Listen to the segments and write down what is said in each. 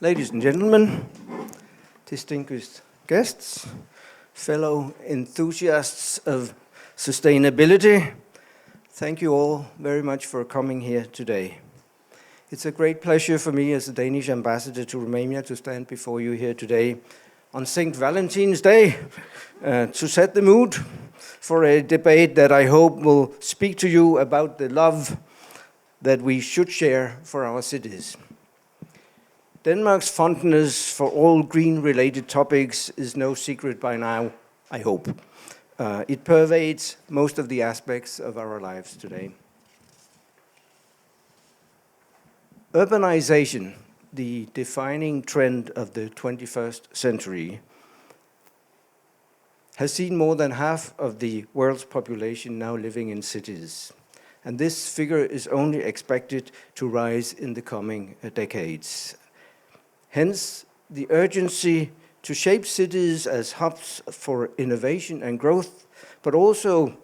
Ladies and gentlemen, distinguished guests, fellow enthusiasts of sustainability, thank you all very much for coming here today. It's a great pleasure for me as the Danish ambassador to Romania to stand before you here today on St. Valentine's Day to set the mood for a debate that I hope will speak to you about the love that we should share for our cities. Denmark's fondness for all green-related topics is no secret by now, I hope. It pervades most of the aspects of our lives today. Urbanization, the defining trend of the 21st century, has seen more than half of the world's population now living in cities. And this figure is only expected to rise in the coming decades. Hence, the urgency to shape cities as hubs for innovation and growth, but also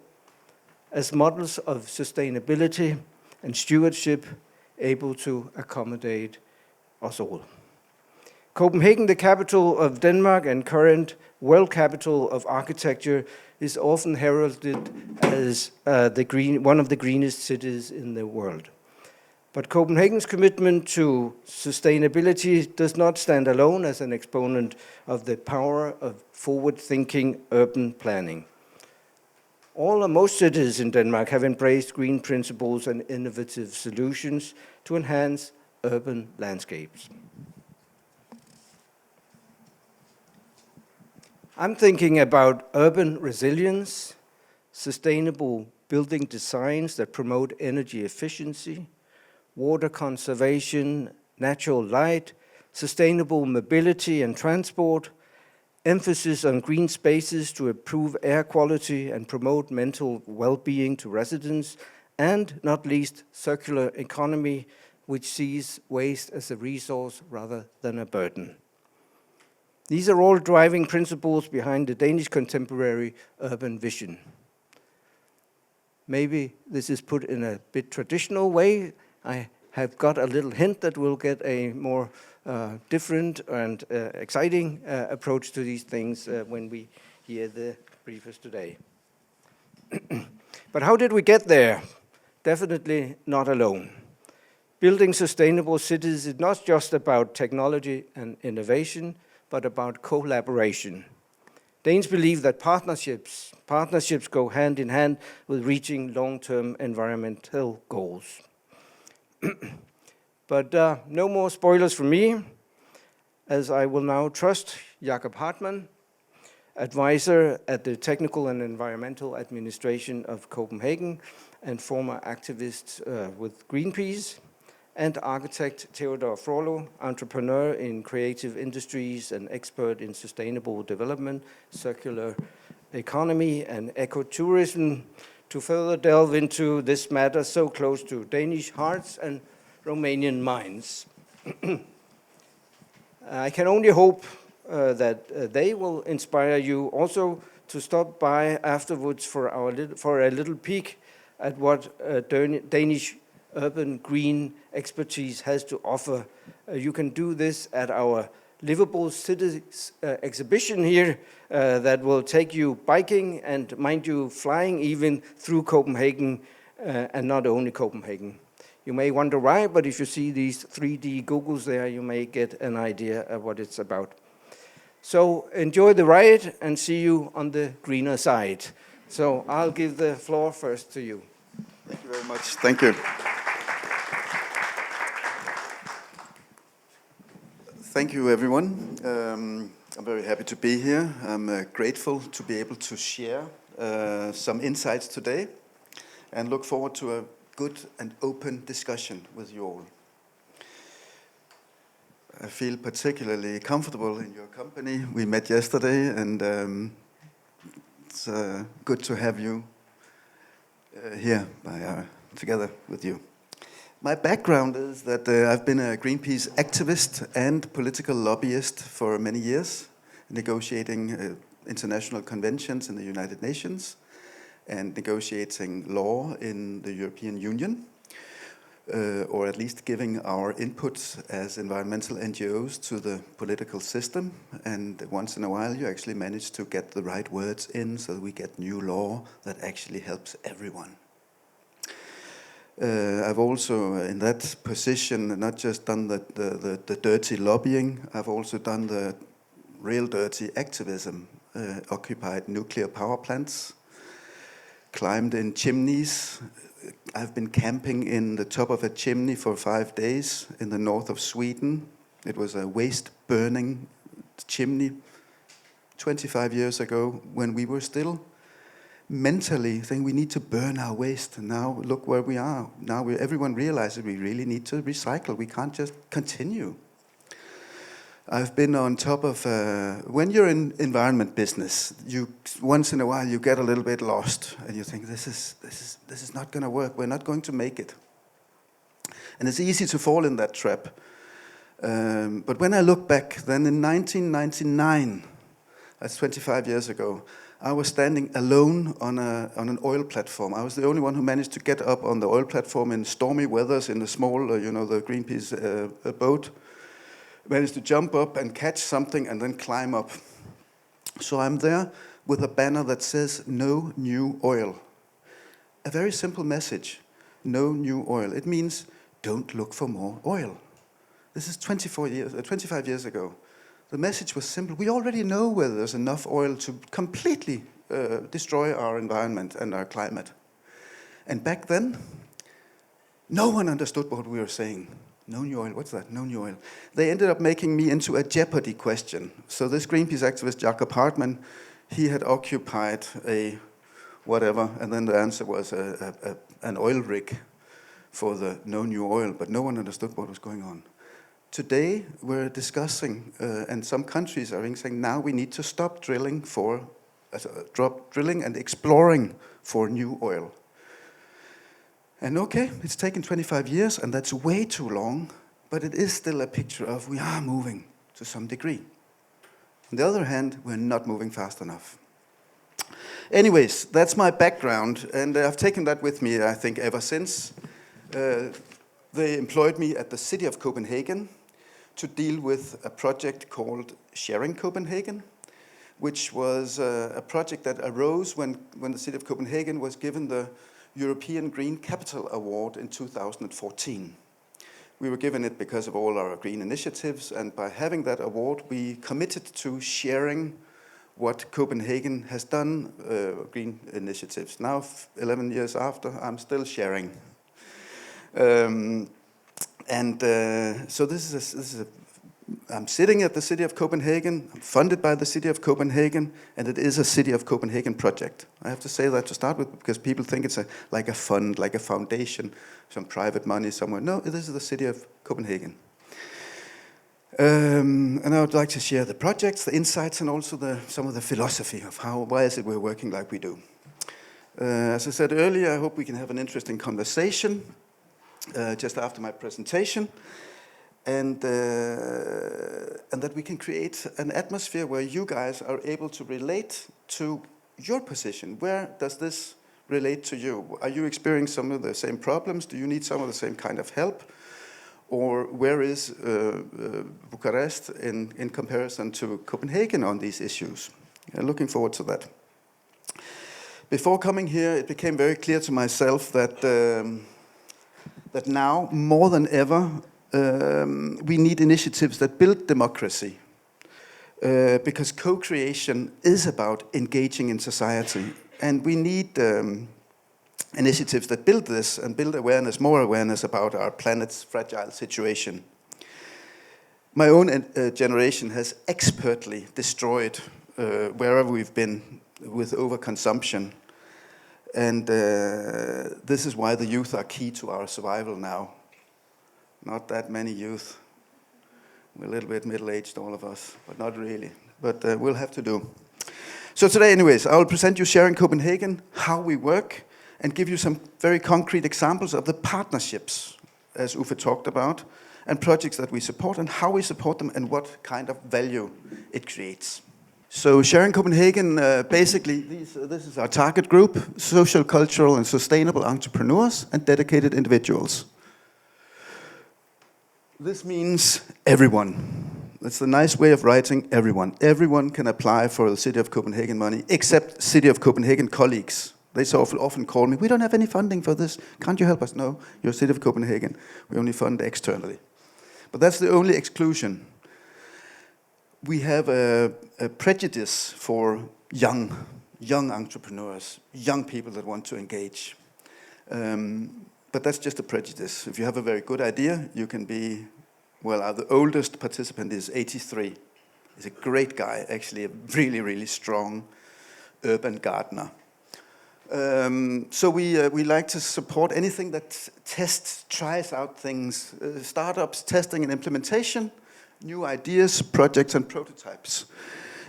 as models of sustainability and stewardship able to accommodate us all. Copenhagen, the capital of Denmark and current world capital of architecture, is often heralded as one of the greenest cities in the world. But Copenhagen's commitment to sustainability does not stand alone as an exponent of the power of forward-thinking urban planning. All or most cities in Denmark have embraced green principles and innovative solutions to enhance urban landscapes. I'm thinking about urban resilience, sustainable building designs that promote energy efficiency, water conservation, natural light, sustainable mobility and transport, emphasis on green spaces to improve air quality and promote mental well-being to residents, and not least circular economy, which sees waste as a resource rather than a burden. These are all driving principles behind the Danish contemporary urban vision. Maybe this is put in a bit traditional way. I have got a little hint that we'll get a more different and exciting approach to these things when we hear the briefers today. But how did we get there? Definitely not alone. Building sustainable cities is not just about technology and innovation, but about collaboration. Danes believe that partnerships go hand in hand with reaching long-term environmental goals. But no more spoilers from me, as I will now trust Jakob Hartmann, advisor at the Technical and Environmental Administration of Copenhagen and former activist with Greenpeace, and architect Teodor Frolu, entrepreneur in creative industries and expert in sustainable development, circular economy, and ecotourism, to further delve into this matter so close to Danish hearts and Romanian minds. I can only hope that they will inspire you also to stop by afterwards for a little peek at what Danish urban green expertise has to offer. You can do this at our Livable Cities exhibition here that will take you biking and, mind you, flying even through Copenhagen and not only Copenhagen. You may wonder why, but if you see these 3D Googles there, you may get an idea of what it's about. So enjoy the ride and see you on the greener side. So I'll give the floor first to you. Thank you very much. Thank you. Thank you, everyone. I'm very happy to be here. I'm grateful to be able to share some insights today and look forward to a good and open discussion with you all. I feel particularly comfortable in your company. We met yesterday, and it's good to have you here together with you. My background is that I've been a Greenpeace activist and political lobbyist for many years, negotiating international conventions in the United Nations and negotiating law in the European Union. or at least giving our inputs as environmental NGOs to the political system. And once in a while you actually manage to get the right words in so that we get new law that actually helps everyone. I've also, in that position, not just done the dirty lobbying, I've also done the real dirty activism, occupied nuclear power plants, climbed in chimneys. I've been camping in the top of a chimney for 5 days in the north of Sweden. It was a waste-burning chimney 25 years ago when we were still mentally saying we need to burn our waste. And now look where we are. Now everyone realizes we really need to recycle. We can't just continue. I've been on top of, when you're in environment business, you once in a while you get a little bit lost and you think this is not going to work, we're not going to make it. And it's easy to fall in that trap. But when I look back, then in 1999, that's 25 years ago, I was standing alone on an oil platform. I was the only one who managed to get up on the oil platform in stormy weathers in the small, the Greenpeace boat. Managed to jump up and catch something and then climb up. So I'm there with a banner that says, "No new oil." A very simple message, no new oil. It means don't look for more oil. This is 25 years ago. The message was simple. We already know whether there's enough oil to completely destroy our environment and our climate. And back then, no one understood what we were saying. No new oil, what's that? No new oil. They ended up making me into a Jeopardy question. So this Greenpeace activist, Hartmann, he had occupied a whatever, and then the answer was an oil rig for the no new oil, but no one understood what was going on. Today, we're discussing, and some countries are saying now we need to stop drilling and exploring for new oil. And okay, it's taken 25 years, and that's way too long, but it is still a picture of we are moving to some degree. On the other hand, we're not moving fast enough. Anyways, that's my background, and I've taken that with me, I think, ever since. They employed me at the city of Copenhagen to deal with a project called Sharing Copenhagen, which was a project that arose when the city of Copenhagen was given the European Green Capital Award in 2014. We were given it because of all our green initiatives, and by having that award, we committed to sharing what Copenhagen has done, green initiatives. Now, 11 years after, I'm still sharing. So I'm sitting at the city of Copenhagen, I'm funded by the city of Copenhagen, and it is a city of Copenhagen project. I have to say that to start with, because people think it's like a fund, like a foundation, some private money somewhere. No, this is the city of Copenhagen. And I would like to share the projects, the insights, and also some of the philosophy of why is it we're working like we do. As I said earlier, I hope we can have an interesting conversation just after my presentation. And that we can create an atmosphere where you guys are able to relate to your position. Where does this relate to you? Are you experiencing some of the same problems? Do you need some of the same kind of help? Or where is Bucharest in comparison to Copenhagen on these issues? I'm looking forward to that. Before coming here, it became very clear to myself that now, more than ever, we need initiatives that build democracy, because co-creation is about engaging in society, and we need initiatives that build this and build more awareness about our planet's fragile situation. My own generation has expertly destroyed wherever we've been with overconsumption, and this is why the youth are key to our survival now. Not that many youth. We're a little bit middle-aged, all of us, but not really. But we'll have to do. So today, anyways, I will present you Sharing Copenhagen, how we work, and give you some very concrete examples of the partnerships, as Uffe talked about, and projects that we support, and how we support them, and what kind of value it creates. So Sharing Copenhagen, basically, this is our target group: social, cultural, and sustainable entrepreneurs and dedicated individuals. This means everyone. That's the nice way of writing everyone. Everyone can apply for the City of Copenhagen money, except City of Copenhagen colleagues. They so often call me, we don't have any funding for this. Can't you help us? No, you're City of Copenhagen. We only fund externally. But that's the only exclusion. We have a prejudice for young entrepreneurs, young people that want to engage. But that's just a prejudice. If you have a very good idea, you can be, well, the oldest participant is 83. He's a great guy, actually, a really, really strong urban gardener. So we like to support anything that tests, tries out things, startups, testing and implementation, new ideas, projects and prototypes.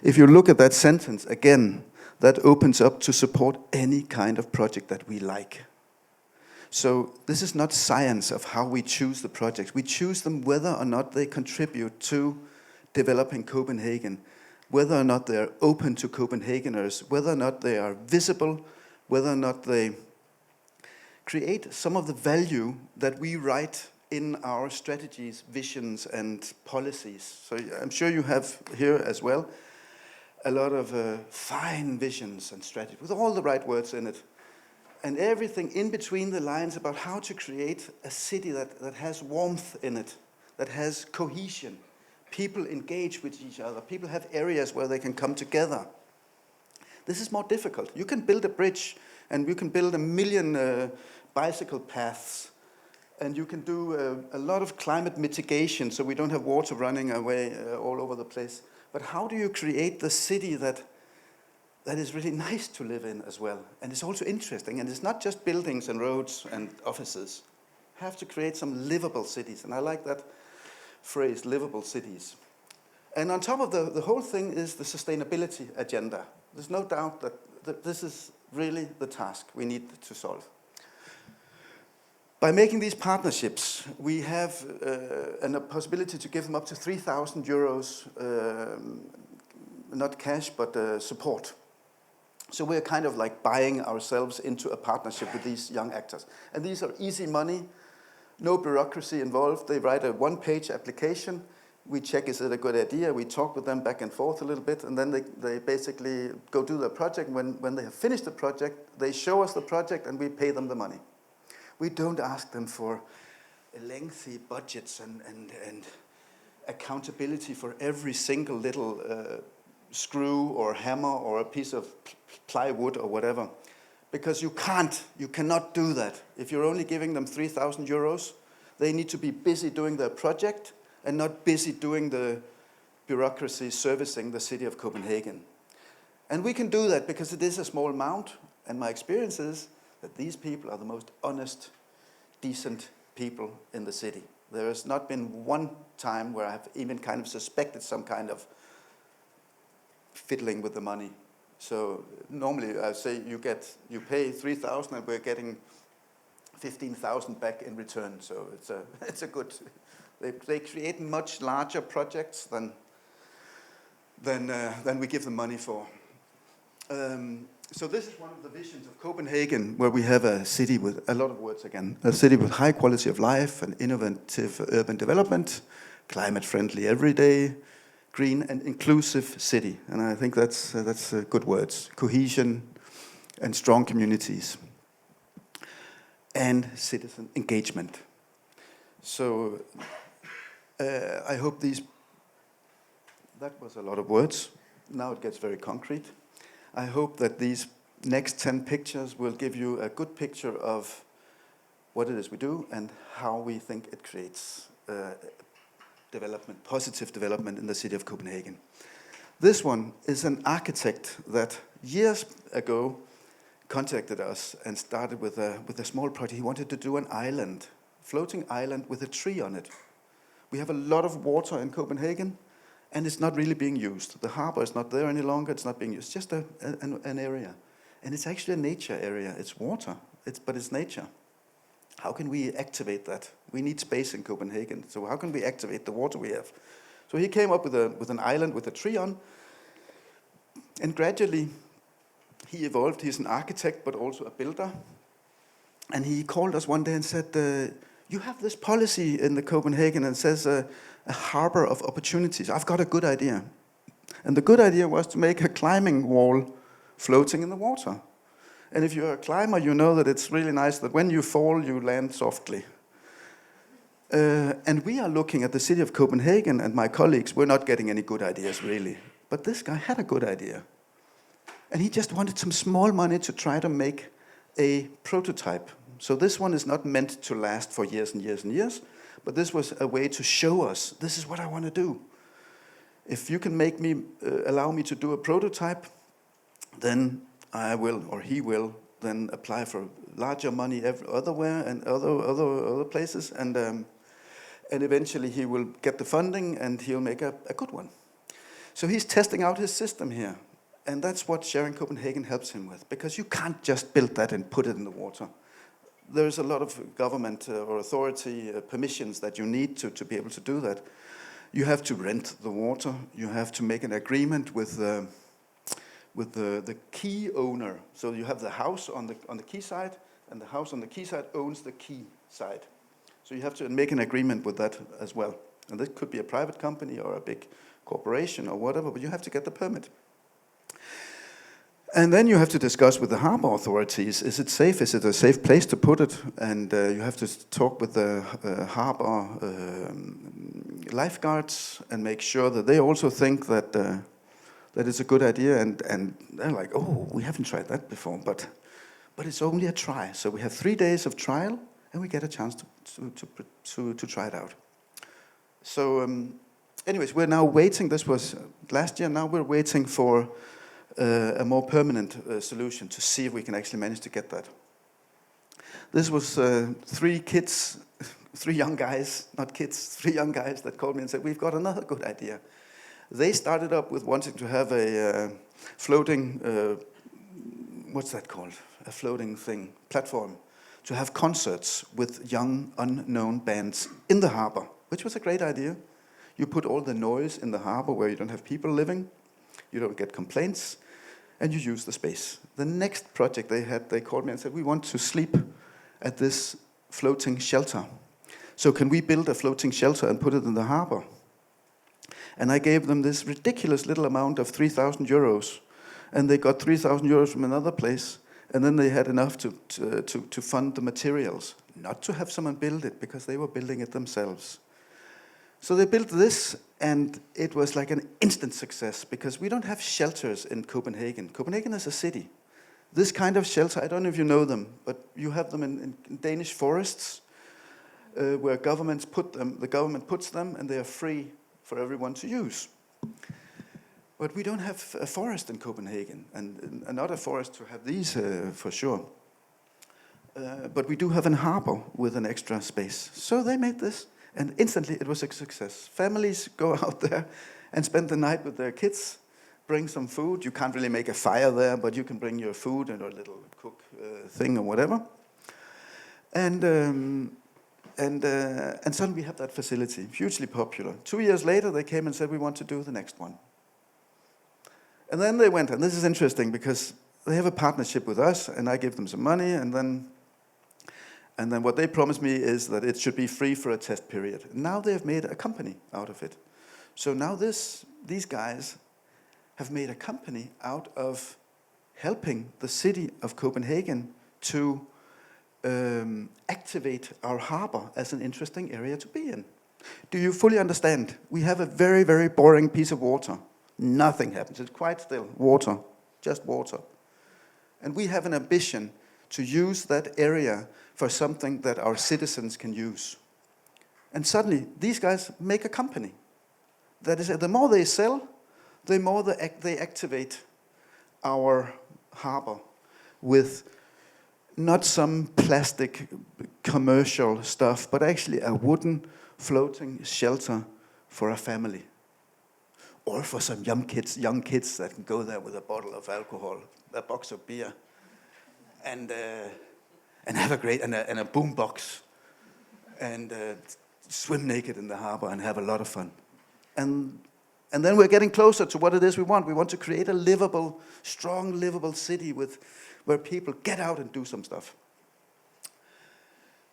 If you look at that sentence again, that opens up to support any kind of project that we like. So this is not science of how we choose the projects. We choose them whether or not they contribute to developing Copenhagen, whether or not they're open to Copenhageners, whether or not they are visible, whether or not they create some of the value that we write in our strategies, visions, and policies. So I'm sure you have here as well a lot of fine visions and strategies with all the right words in it. And everything in between the lines about how to create a city that has warmth in it, that has cohesion. People engage with each other. People have areas where they can come together. This is more difficult. You can build a bridge and you can build 1 million bicycle paths. And you can do a lot of climate mitigation so we don't have water running away all over the place. But how do you create the city that is really nice to live in as well? And it's also interesting. And it's not just buildings and roads and offices. You have to create some livable cities. And I like that phrase, livable cities. And on top of the whole thing is the sustainability agenda. There's no doubt that this is really the task we need to solve. By making these partnerships, we have a possibility to give them up to 3,000 euros, not cash, but support. So we're kind of like buying ourselves into a partnership with these young actors. And these are easy money, no bureaucracy involved. They write a one-page application. We check, is it a good idea? We talk with them back and forth a little bit, and then they basically go do their project. When they have finished the project, they show us the project, and we pay them the money. We don't ask them for lengthy budgets and accountability for every single little screw or hammer or a piece of plywood or whatever. Because you cannot do that. If you're only giving them 3,000 euros, they need to be busy doing their project and not busy doing the bureaucracy servicing the city of Copenhagen. And we can do that because it is a small amount, and my experience is that these people are the most honest, decent people in the city. There has not been one time where I have even kind of suspected some kind of fiddling with the money. So normally I say you pay 3,000 and we're getting 15,000 back in return. So it's a good. They create much larger projects than we give them money for. So this is one of the visions of Copenhagen, where we have a city with a lot of words again, a city with high quality of life and innovative urban development, climate-friendly everyday, green and inclusive city. And I think that's good words. Cohesion and strong communities. And citizen engagement. So I hope that was a lot of words. Now it gets very concrete. I hope that these next 10 pictures will give you a good picture of what it is we do and how we think it creates development, positive development in the city of Copenhagen. This one is an architect that years ago contacted us and started with a small project. He wanted to do an island, floating island with a tree on it. We have a lot of water in Copenhagen, and it's not really being used. The harbor is not there any longer. It's not being used. It's just an area. And it's actually a nature area. It's water, but it's nature. How can we activate that? We need space in Copenhagen. So how can we activate the water we have? So he came up with an island with a tree on. And gradually, he evolved. He's an architect, but also a builder. And he called us one day and said, You have this policy in the Copenhagen and says a harbor of opportunities. I've got a good idea. And the good idea was to make a climbing wall floating in the water. And if you're a climber, you know that it's really nice that when you fall, you land softly. And we are looking at the city of Copenhagen, and my colleagues, we're not getting any good ideas, really. But this guy had a good idea. And he just wanted some small money to try to make a prototype. So this one is not meant to last for years and years and years, but this was a way to show us, this is what I want to do. If you can make me, allow me to do a prototype, then I will, or he will, then apply for larger money otherwhere and other places, and eventually he will get the funding and he'll make a good one. So he's testing out his system here, and that's what Sharing Copenhagen helps him with, because you can't just build that and put it in the water. There's a lot of government or authority permissions that you need to be able to do that. You have to rent the water. You have to make an agreement with the key owner. So you have the house on the quay side, and the house on the quay side owns the quay side. So you have to make an agreement with that as well. And this could be a private company or a big corporation or whatever, but you have to get the permit. And then you have to discuss with the harbor authorities, is it safe? Is it a safe place to put it? And you have to talk with the harbor lifeguards and make sure that they also think that that it's a good idea. And they're like, oh, we haven't tried that before, but it's only a try. So we have 3 days of trial, and we get a chance to try it out. So anyways, we're now waiting. This was last year. Now we're waiting for a more permanent solution to see if we can actually manage to get that. This was 3 young guys, not kids, 3 young guys that called me and said, we've got another good idea. They started up with wanting to have a floating, what's that called? A floating thing, platform, to have concerts with young, unknown bands in the harbor, which was a great idea. You put all the noise in the harbor where you don't have people living, you don't get complaints, and you use the space. The next project they had, they called me and said, we want to sleep at this floating shelter. So can we build a floating shelter and put it in the harbor? And I gave them this ridiculous little amount of 3,000 euros. And they got 3,000 euros from another place. And then they had enough to fund the materials. Not to have someone build it, because they were building it themselves. So they built this, and it was like an instant success, because we don't have shelters in Copenhagen. Copenhagen is a city. This kind of shelter, I don't know if you know them, but you have them in Danish forests, where governments put them. The government puts them, and they are free for everyone to use. But we don't have a forest in Copenhagen, and not a forest to have these for sure. But we do have a harbor with an extra space. So they made this. And instantly it was a success. Families go out there and spend the night with their kids, bring some food. You can't really make a fire there, but you can bring your food and a little cook thing or whatever. And suddenly we have that facility, hugely popular. 2 years later, they came and said, we want to do the next one. And then they went, and this is interesting because they have a partnership with us, and I give them some money, and then what they promised me is that it should be free for a test period. Now they've made a company out of it. So now these guys have made a company out of helping the city of Copenhagen to activate our harbor as an interesting area to be in. Do you fully understand? We have a very, very boring piece of water. Nothing happens. It's quite still. Water. Just water. And we have an ambition to use that area for something that our citizens can use. And suddenly, these guys make a company. That is, the more they sell, the more they activate our harbor with not some plastic commercial stuff, but actually a wooden floating shelter for a family. Or for some young kids that can go there with a bottle of alcohol, a box of beer, and have a great, and a boom box, and swim naked in the harbor and have a lot of fun. And then we're getting closer to what it is we want. We want to create a livable, strong, livable city where people get out and do some stuff.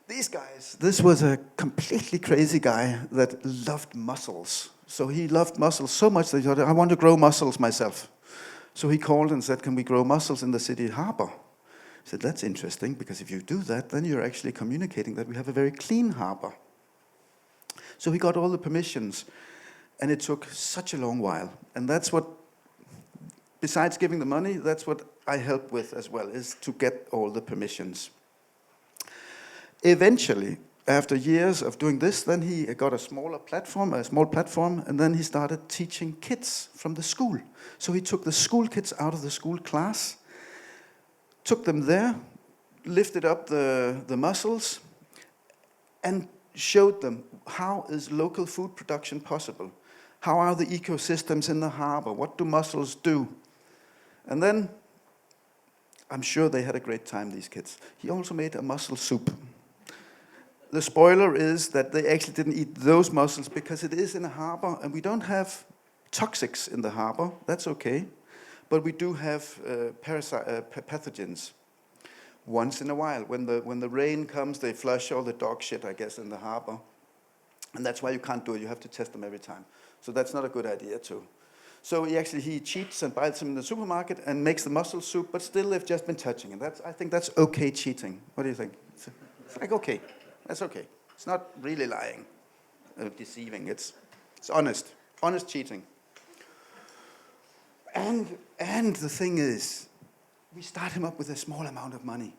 these guys, this was a completely crazy guy that loved mussels. So he loved mussels so much that he thought, I want to grow mussels myself. So he called and said, can we grow mussels in the city harbor? I said, that's interesting, because if you do that, then you're actually communicating that we have a very clean harbor. So he got all the permissions, and it took such a long while. And that's what, besides giving the money, that's what I help with as well, is to get all the permissions. Eventually, after years of doing this, then he got a small platform, and then he started teaching kids from the school. So he took the school kids out of the school class, took them there, lifted up the mussels, and showed them how is local food production possible? How are the ecosystems in the harbor? What do mussels do? And then, I'm sure they had a great time, these kids. He also made a mussel soup. The spoiler is that they actually didn't eat those mussels because it is in a harbor, and we don't have toxics in the harbor. That's okay. But we do have pathogens. Once in a while, when the rain comes, they flush all the dog shit, I guess, in the harbor. And that's why you can't do it. You have to test them every time. So that's not a good idea, too. So he cheats and buys them in the supermarket and makes the mussel soup, but still they've just been touching it. I think that's okay cheating. What do you think? It's like, okay. That's okay. It's not really lying, deceiving. It's honest cheating. And the thing is, we start him up with a small amount of money.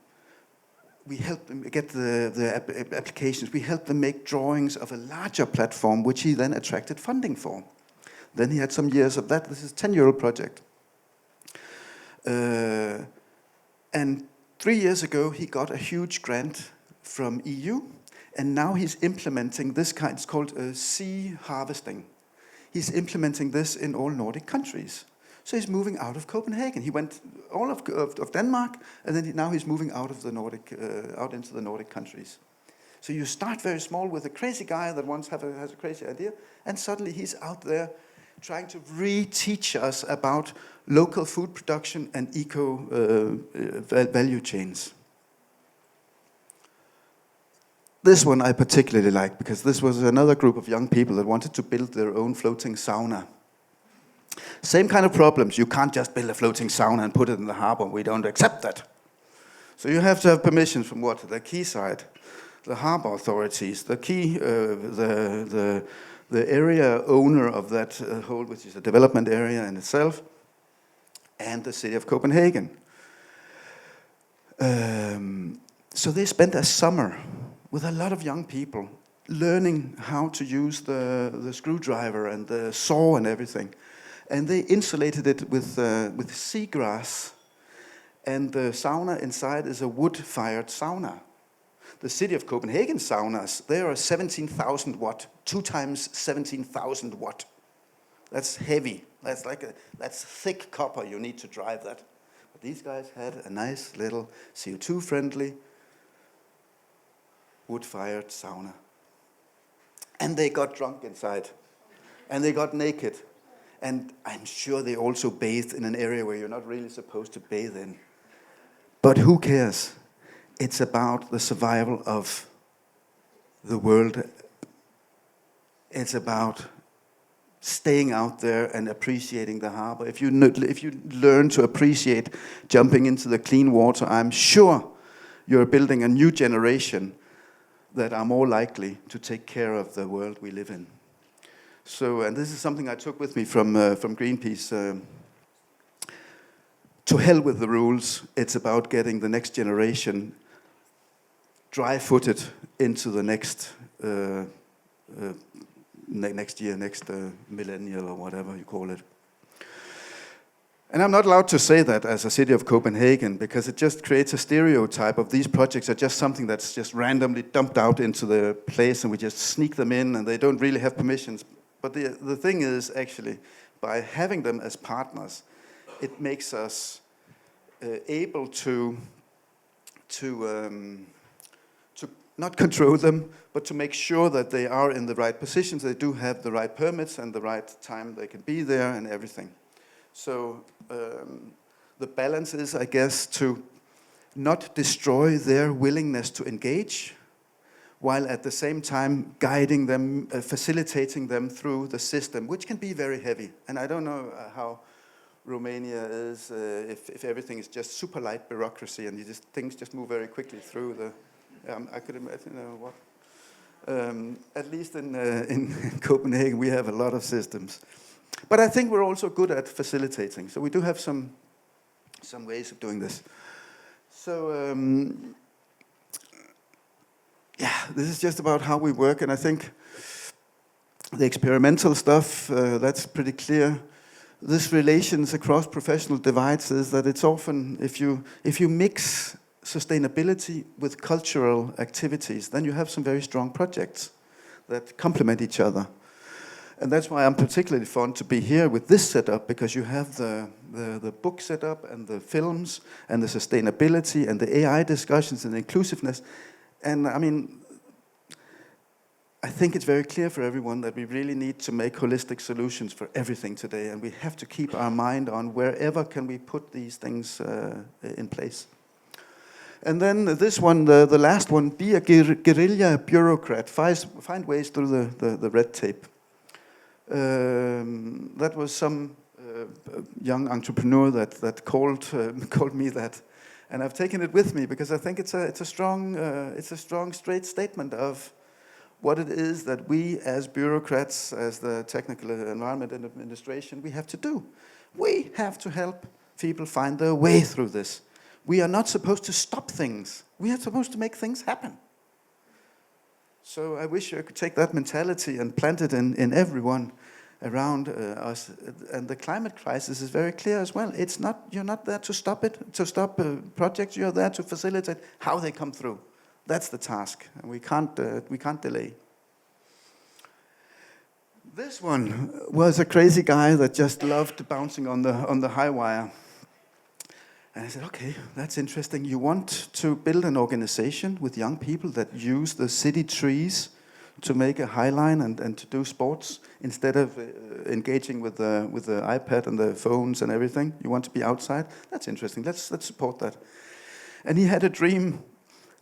We help them get the applications. We help them make drawings of a larger platform, which he then attracted funding for. Then he had some years of that. This is a 10-year-old project. And 3 years ago, he got a huge grant from EU, and now he's implementing this kind. It's called sea harvesting. He's implementing this in all Nordic countries. So he's moving out of Copenhagen. He went all of Denmark, and then now he's moving out of the Nordic, out into the Nordic countries. So you start very small with a crazy guy that once has a crazy idea, and suddenly he's out there trying to re-teach us about local food production and eco value chains. This one I particularly like, because this was another group of young people that wanted to build their own floating sauna. Same kind of problems. You can't just build a floating sauna and put it in the harbor. We don't accept that. So you have to have permission from what? The quayside, the harbor authorities, the quay, the area owner of that whole, which is a development area in itself, and the city of Copenhagen. So they spent a summer with a lot of young people learning how to use the screwdriver and the saw and everything. And they insulated it with seagrass. And the sauna inside is a wood-fired sauna. The city of Copenhagen saunas, they are 17,000 watt, 2 times 17,000 watt. That's heavy. That's thick copper. You need to drive that. But these guys had a nice little CO2-friendly wood-fired sauna. And they got drunk inside. And they got naked. And I'm sure they also bathed in an area where you're not really supposed to bathe in. But who cares? It's about the survival of the world. It's about staying out there and appreciating the harbor. If you learn to appreciate jumping into the clean water, I'm sure you're building a new generation that are more likely to take care of the world we live in. So, and this is something I took with me from Greenpeace. To hell with the rules. It's about getting the next generation dry-footed into the next millennial or whatever you call it. And I'm not allowed to say that as a city of Copenhagen, because it just creates a stereotype of these projects are just something that's just randomly dumped out into the place and we just sneak them in and they don't really have permissions. But the thing is, actually, by having them as partners, it makes us able to not control them, but to make sure that they are in the right positions, they do have the right permits and the right time they can be there and everything. So the balance is, I guess, to not destroy their willingness to engage, while at the same time guiding them, facilitating them through the system, which can be very heavy. And I don't know how Romania is, if everything is just super light bureaucracy and things just move very quickly through the, I could imagine what. At least in Copenhagen, we have a lot of systems. But I think we're also good at facilitating. So we do have some ways of doing this. So, yeah, this is just about how we work. And I think the experimental stuff, that's pretty clear. This relations across professional divides is that it's often, if you mix sustainability with cultural activities, then you have some very strong projects that complement each other. And that's why I'm particularly fond to be here with this setup, because you have the book setup and the films and the sustainability and the AI discussions and inclusiveness. And I mean, I think it's very clear for everyone that we really need to make holistic solutions for everything today, and we have to keep our mind on wherever can we put these things in place. And then this one, the last one, be a guerrilla bureaucrat, find ways through the red tape. That was some young entrepreneur that called me that, and I've taken it with me because I think it's a strong straight statement of what it is that we as bureaucrats, as the technical environment and administration, we have to do. We have to help people find their way through this. We are not supposed to stop things. We are supposed to make things happen. So I wish I could take that mentality and plant it in everyone around us. And the climate crisis is very clear as well. It's not, you're not there to stop it, to stop projects. You're there to facilitate how they come through. That's the task, and we can't delay. This one was a crazy guy that just loved bouncing on the high wire. And I said, okay, that's interesting. You want to build an organization with young people that use the city trees to make a high line and to do sports instead of engaging with the iPad and the phones and everything. You want to be outside? That's interesting. Let's support that. And he had a dream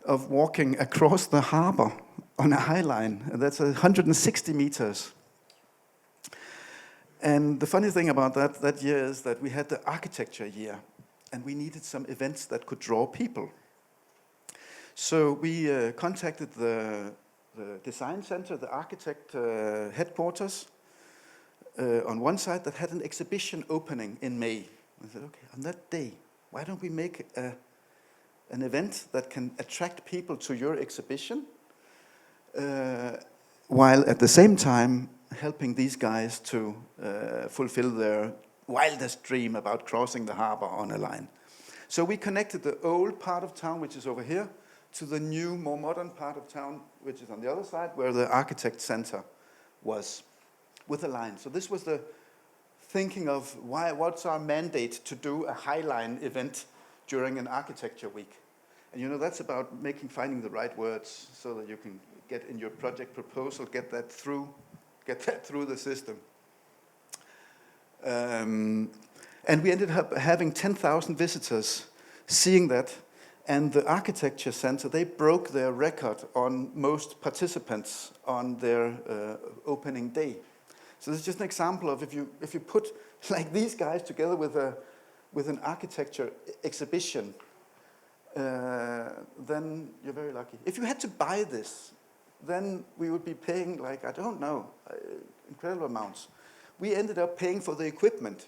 of walking across the harbor on a high line, and that's 160 meters. And the funny thing about that year is that we had the architecture year, and we needed some events that could draw people. So we contacted the design center, the architect headquarters, on one side that had an exhibition opening in May. I said, okay, on that day, why don't we make an event that can attract people to your exhibition, while at the same time helping these guys to fulfill their wildest dream about crossing the harbor on a line. So we connected the old part of town, which is over here, to the new, more modern part of town, which is on the other side, where the architect center was, with a line. So this was the thinking of what's our mandate to do a Highline event during an architecture week. And you know, that's about finding the right words so that you can get in your project proposal, get that through the system. And we ended up having 10,000 visitors seeing that. And the architecture center, they broke their record on most participants on their opening day. So this is just an example of if you put like these guys together with an architecture exhibition, then you're very lucky. If you had to buy this, then we would be paying like, I don't know, incredible amounts. We ended up paying for the equipment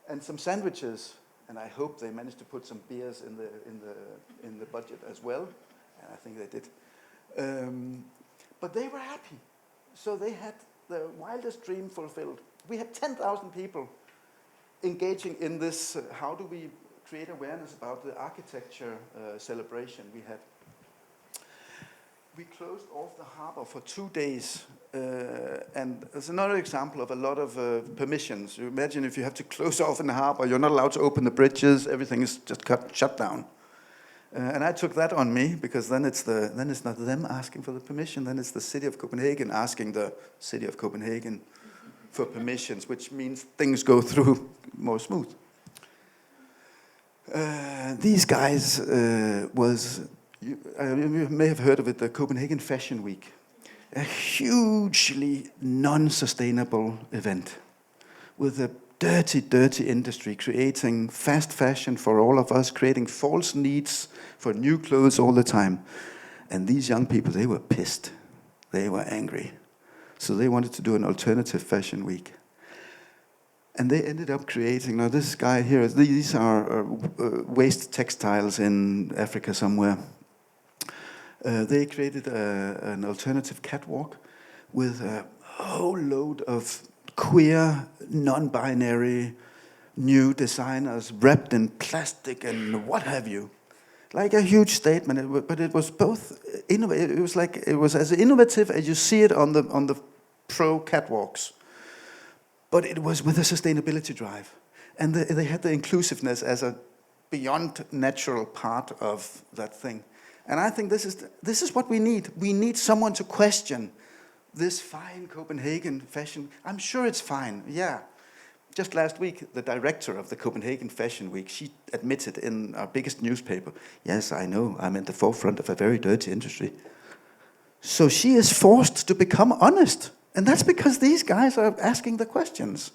and some sandwiches, and I hope they managed to put some beers in the budget as well, and I think they did. But they were happy, so they had the wildest dream fulfilled. We had 10,000 people engaging in this. How do we create awareness about the architecture celebration we had? We closed off the harbor for 2 days, and there's another example of a lot of permissions. You imagine if you have to close off in the harbor, you're not allowed to open the bridges, everything is just shut down. And I took that on me, because then it's not them asking for the permission, then it's the city of Copenhagen asking the city of Copenhagen for permissions, which means things go through more smooth. These guys was You may have heard of it, the Copenhagen Fashion Week. A hugely non-sustainable event with a dirty, dirty industry creating fast fashion for all of us, creating false needs for new clothes all the time. And these young people, they were pissed. They were angry. So they wanted to do an alternative fashion week. And they ended up creating, now this guy here, these are waste textiles in Africa somewhere. They created an alternative catwalk with a whole load of queer, non-binary, new designers wrapped in plastic and what have you. Like a huge statement, but it was both innovative. It was as innovative as you see it on the pro catwalks. But it was with a sustainability drive. And they had the inclusiveness as a beyond natural part of that thing. And I think this is what we need. We need someone to question this fine Copenhagen fashion. I'm sure it's fine, yeah. Just last week, the director of the Copenhagen Fashion Week, she admitted in our biggest newspaper, yes, I know, I'm at the forefront of a very dirty industry. So she is forced to become honest. And that's because these guys are asking the questions.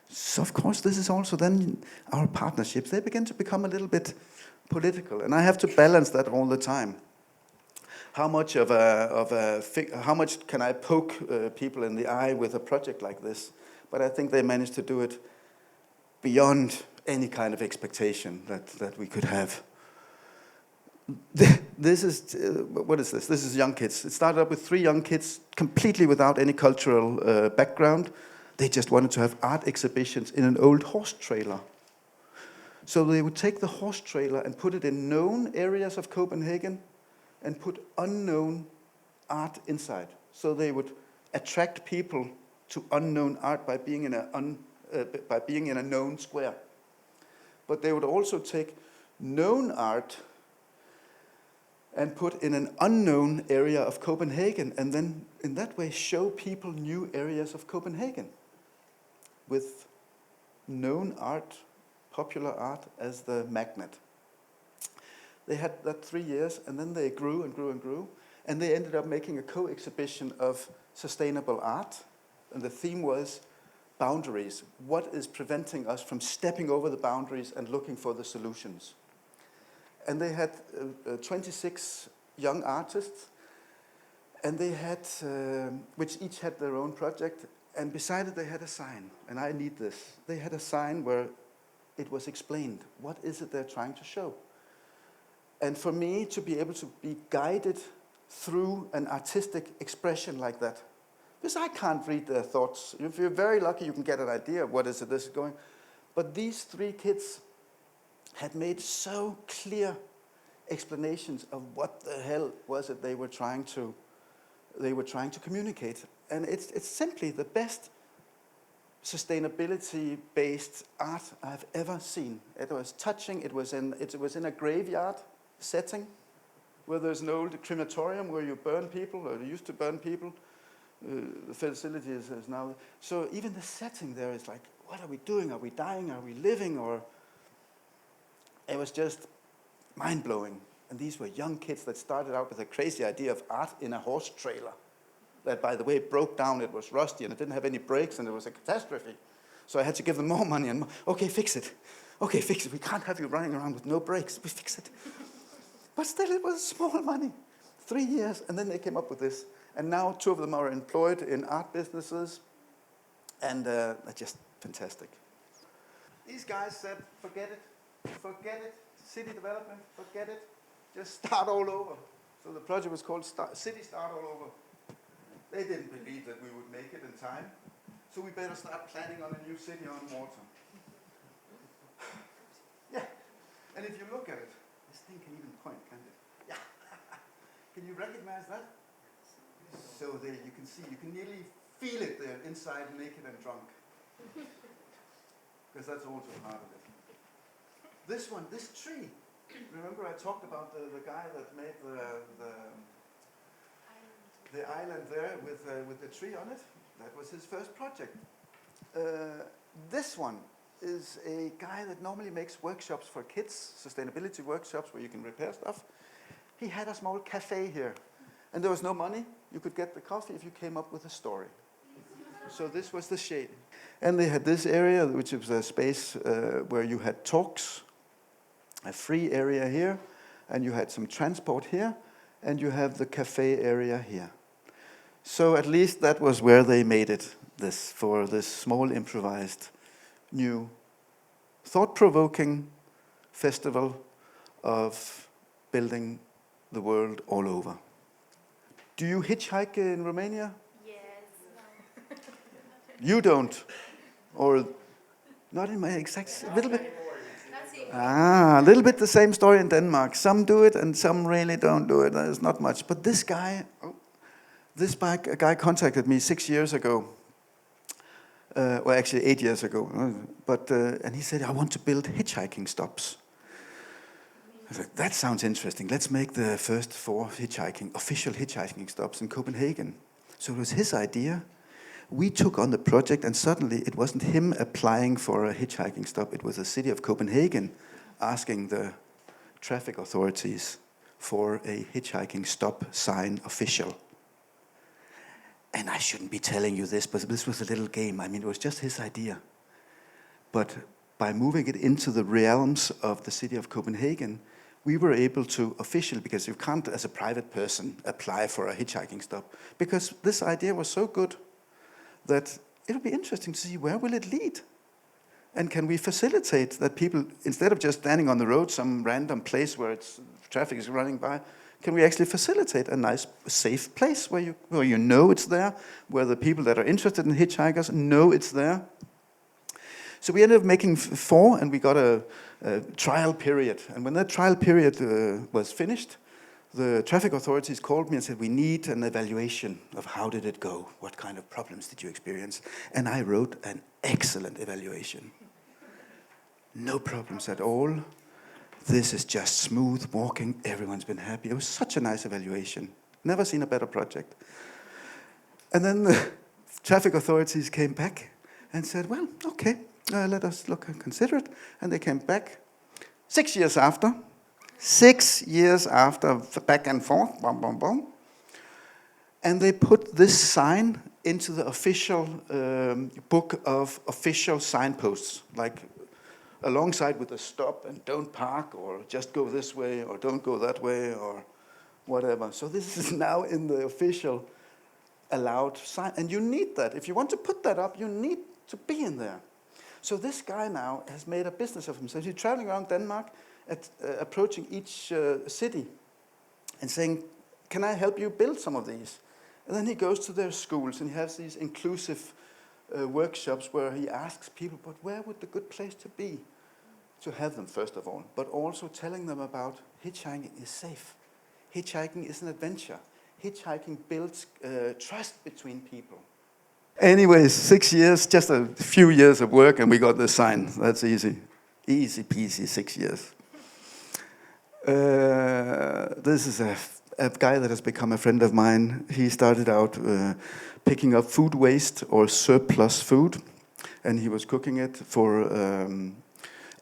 So of course, this is also then our partnerships. They begin to become a little bit political. And I have to balance that all the time. How much how much can I poke people in the eye with a project like this? But I think they managed to do it beyond any kind of expectation that we could have. This is, what is this? This is young kids. It started up with 3 young kids, completely without any cultural background. They just wanted to have art exhibitions in an old horse trailer. So they would take the horse trailer and put it in known areas of Copenhagen and put unknown art inside. So they would attract people to unknown art by being in a known square. But they would also take known art and put in an unknown area of Copenhagen, and then in that way show people new areas of Copenhagen with known art, popular art as the magnet. They had that 3 years, and then they grew and grew and grew, and they ended up making a co-exhibition of sustainable art, and the theme was boundaries. What is preventing us from stepping over the boundaries and looking for the solutions? And they had 26 young artists, and they had, which each had their own project, and beside it they had a sign, and I need this. They had a sign where it was explained, what is it they're trying to show? And for me to be able to be guided through an artistic expression like that, because I can't read their thoughts. If you're very lucky, you can get an idea of what is it this is going. But these 3 kids had made so clear explanations of what the hell was it they were trying to communicate. And it's simply the best sustainability-based art I've ever seen. It was touching. It was in a graveyard setting where there's an old crematorium where you burn people, or you used to burn people. The facility is now. So even the setting there is like, what are we doing? Are we dying? Are we living? Or it was just mind-blowing. And these were young kids that started out with a crazy idea of art in a horse trailer. That, by the way, broke down. It was rusty, and it didn't have any brakes, and it was a catastrophe. So I had to give them more money. And more. Okay, fix it. Okay, fix it. We can't have you running around with no brakes. We fix it. But still, it was small money. 3 years, and then they came up with this. And now 2 of them are employed in art businesses, and they're just fantastic. These guys said, forget it, city development, forget it, just start all over. So the project was called City Start All Over. They didn't believe that we would make it in time, so we better start planning on a new city on water. Yeah, and if you look at it, this thing can even point, can't it? Yeah. Can you recognize that? So there you can see, you can nearly feel it there inside, naked and drunk. Because that's also part of it. This one, this tree. Remember I talked about the guy that made the island there with the tree on it? That was his first project. This one is a guy that normally makes workshops for kids, sustainability workshops where you can repair stuff. he had a small cafe here. And there was no money. You could get the coffee if you came up with a story. So this was the shading. And they had this area, which was a space where you had talks, a free area here, and you had some transport here, and you have the cafe area here. So at least that was where they made it, for this small improvised, new, thought-provoking festival of building the world all over. Do you hitchhike in Romania? Yes. You don't? Or not in my exact, a little bit? A little bit the same story in Denmark. Some do it and some really don't do it. There's not much. But this guy contacted me 6 years ago. Well, actually 8 years ago. And he said, I want to build hitchhiking stops. I was like, that sounds interesting. Let's make the first 4 official hitchhiking stops in Copenhagen. So it was his idea. We took on the project, and suddenly it wasn't him applying for a hitchhiking stop. It was the city of Copenhagen asking the traffic authorities for a hitchhiking stop sign official. And I shouldn't be telling you this, but this was a little game. I mean, it was just his idea. But by moving it into the realms of the city of Copenhagen, we were able to officially, because you can't as a private person apply for a hitchhiking stop, because this idea was so good that it'll be interesting to see where will it lead. And can we facilitate that people, instead of just standing on the road, some random place where traffic is running by, can we actually facilitate a nice, safe place where you know it's there, where the people that are interested in hitchhikers know it's there? So we ended up making 4, and we got a trial period. And when that trial period was finished, the traffic authorities called me and said, we need an evaluation of how did it go? What kind of problems did you experience? And I wrote an excellent evaluation. No problems at all. This is just smooth walking. Everyone's been happy. It was such a nice evaluation. Never seen a better project. And then the traffic authorities came back and said, well, okay, let us look and consider it. And they came back 6 years after. 6 years after, back and forth, boom, boom, boom. And they put this sign into the official book of official signposts, like alongside with a stop and don't park, or just go this way, or don't go that way, or whatever. So this is now in the official allowed sign. And you need that. If you want to put that up, you need to be in there. So this guy now has made a business of himself. He's traveling around Denmark, approaching each city and saying, can I help you build some of these? And then he goes to their schools and he has these inclusive workshops where he asks people, but where would the good place to be? To have them, first of all, but also telling them about hitchhiking is safe. Hitchhiking is an adventure. Hitchhiking builds trust between people. Anyways, 6 years, just a few years of work, and we got the sign. That's easy. Easy peasy, 6 years. This is a guy that has become a friend of mine. He started out picking up food waste or surplus food, and he was cooking it for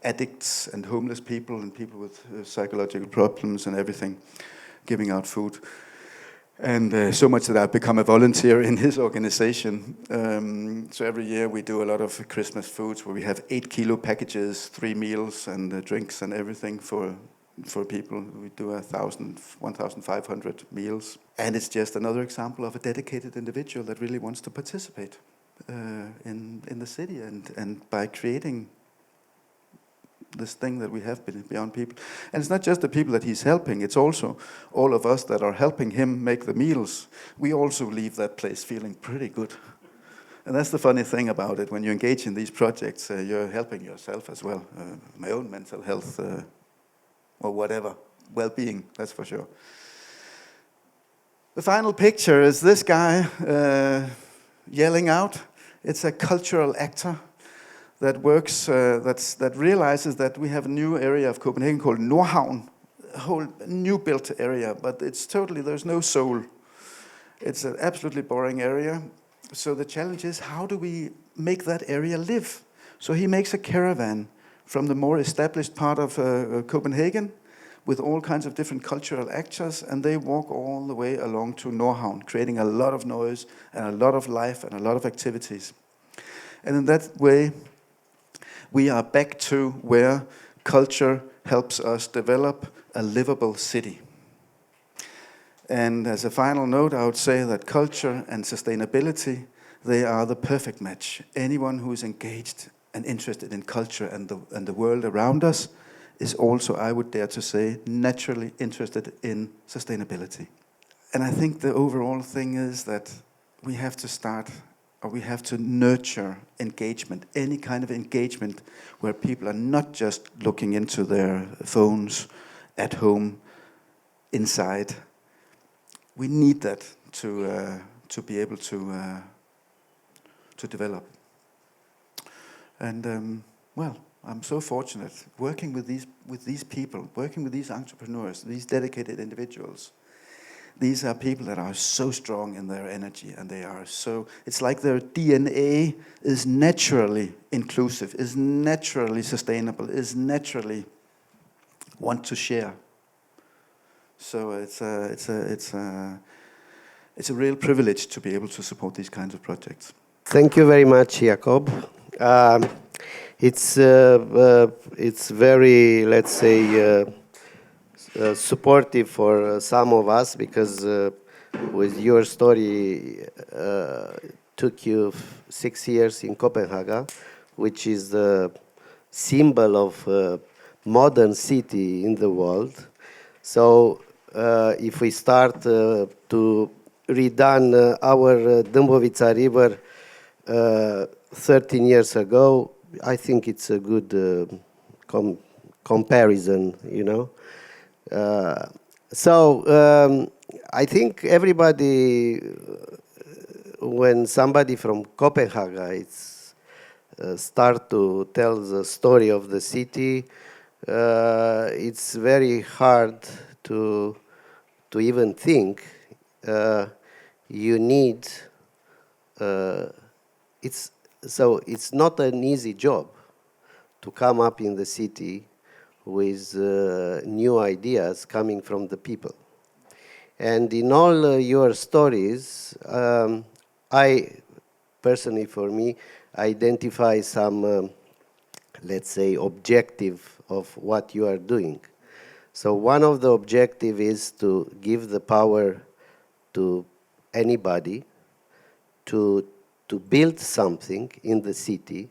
addicts and homeless people and people with psychological problems and everything, giving out food. And so much that I've become a volunteer in his organization. So every year we do a lot of Christmas foods where we have 8 kilo packages, 3 meals and drinks and everything for people. We do 1,500 meals. And it's just another example of a dedicated individual that really wants to participate in the city and by creating this thing that we have beyond people. And it's not just the people that he's helping, it's also all of us that are helping him make the meals. We also leave that place feeling pretty good. And that's the funny thing about it. When you engage in these projects, you're helping yourself as well. My own mental health, or whatever, well-being, that's for sure. The final picture is this guy yelling out. It's a cultural actor that works, that realizes that we have a new area of Copenhagen called Nordhavn, a whole new built area, but it's totally, there's no soul. It's an absolutely boring area. So the challenge is, how do we make that area live? So he makes a caravan from the more established part of Copenhagen, with all kinds of different cultural actors, and they walk all the way along to Nordhavn, creating a lot of noise and a lot of life and a lot of activities. And in that way, we are back to where culture helps us develop a livable city. And as a final note, I would say that culture and sustainability, they are the perfect match. Anyone who is engaged and interested in culture and the world around us is also, I would dare to say, naturally interested in sustainability. And I think the overall thing is that we have to start, or we have to nurture engagement, any kind of engagement where people are not just looking into their phones at home, inside. We need that to be able to develop. And well, I'm so fortunate working with these people, working with these entrepreneurs, these dedicated individuals. These are people that are so strong in their energy, and they are so, it's like their DNA is naturally inclusive, is naturally sustainable, is naturally want to share. So it's a real privilege to be able to support these kinds of projects. Thank you very much, Jakob. It's very, let's say, supportive for some of us, because with your story took you 6 years in Copenhaga, which is the symbol of modern city in the world. So if we start to redone our Dâmbovița River 13 years ago, I think it's a good comparison, you know. I think everybody, when somebody from Copenhaga start to tell the story of the city, it's very hard to even think. You need. It's not an easy job to come up in the city with new ideas coming from the people. And in all your stories, I personally, for me, identify some, let's say, objective of what you are doing. So one of the objectives is to give the power to anybody to build something in the city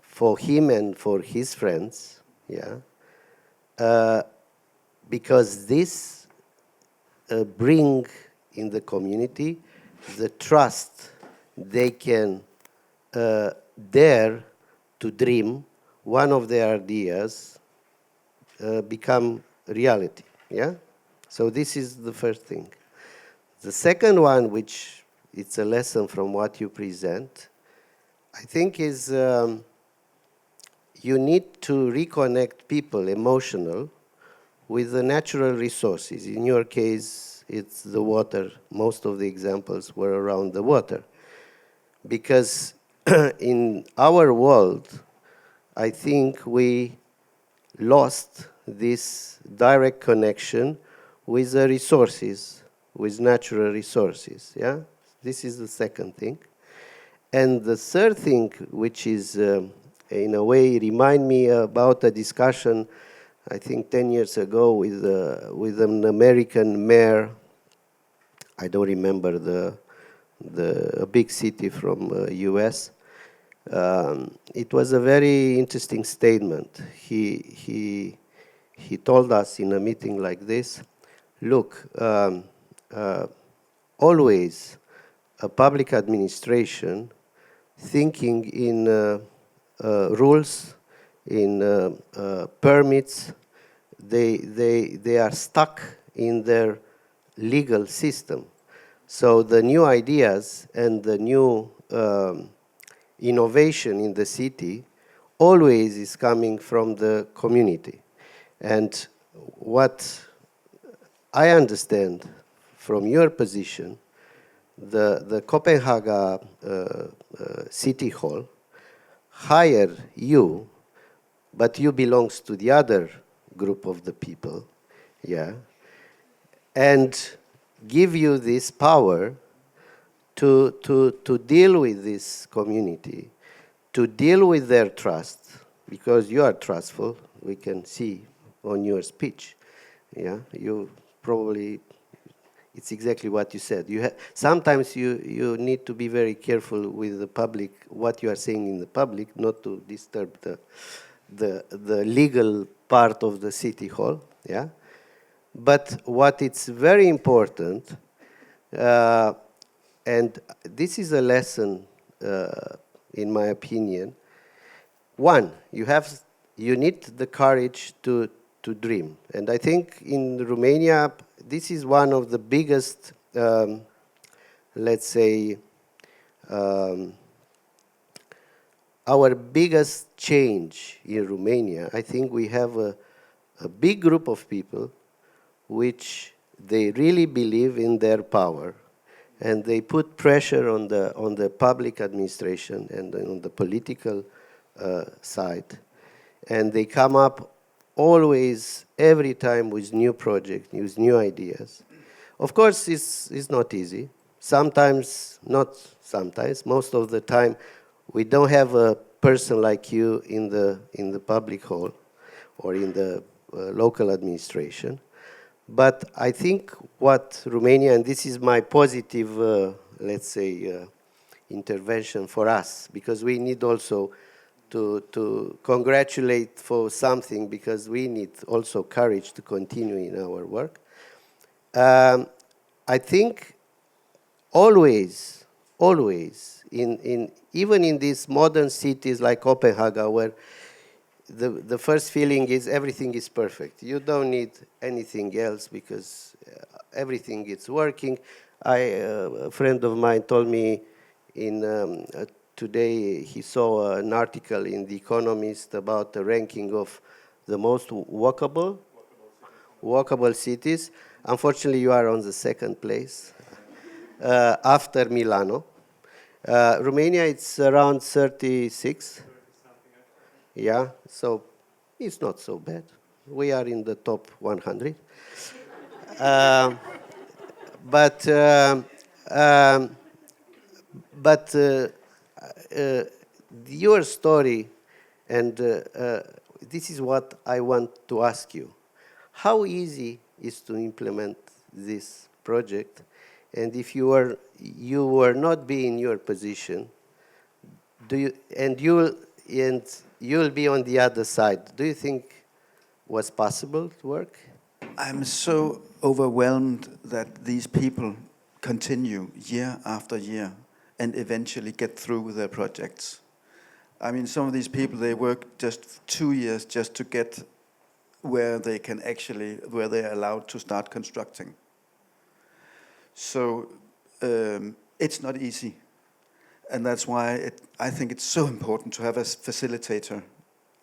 for him and for his friends, because this bring in the community the trust they can dare to dream one of their ideas become reality, So this is the first thing. The second one, which it's a lesson from what you present, I think is you need to reconnect people emotional with the natural resources. In your case, it's the water. Most of the examples were around the water. Because in our world, I think we lost this direct connection with the resources, with natural resources, This is the second thing. And the third thing, which is, in a way, remind me about a discussion, I think 10 years ago, with an American mayor. I don't remember a big city from US. It was a very interesting statement. He told us in a meeting like this, look, always a public administration thinking in rules, in permits, they are stuck in their legal system. So the new ideas and the new innovation in the city always is coming from the community. And what I understand from your position, the Copenhaga City Hall hire you, but you belongs to the other group of the people, yeah, and give you this power to deal with this community, to deal with their trust, because you are trustful, we can see on your speech, yeah, you probably, it's exactly what you said. Sometimes you need to be very careful with the public, what you are saying in the public, not to disturb the legal part of the city hall, yeah. But what it's very important, and this is a lesson, in my opinion. One, you need the courage to dream, and I think in Romania, this is one of the biggest, let's say, our biggest change in Romania. I think we have a big group of people which they really believe in their power, and they put pressure on the public administration and on the political side, and they come up always, every time, with new projects, with new ideas. Of course, it's not easy. Sometimes, not sometimes, most of the time, we don't have a person like you in the public hall or in the local administration. But I think what Romania, and this is my positive, let's say, intervention for us, because we need also to congratulate for something, because we need also courage to continue in our work. I think always, even in these modern cities like Copenhaga, where the first feeling is everything is perfect. You don't need anything else because everything is working. A friend of mine told me today he saw an article in The Economist about the ranking of the most walkable cities. Unfortunately, you are on the second place after Milano. Romania, it's around 36. Yeah, so it's not so bad. We are in the top 100. But your story, and this is what I want to ask you. How easy is to implement this project? And if you were not be in your position, you'll be on the other side, do you think was possible to work? I'm so overwhelmed that these people continue year after year and eventually get through with their projects. I mean, some of these people, they work just 2 years just to get where they're allowed to start constructing. So it's not easy. And that's why I think it's so important to have a facilitator,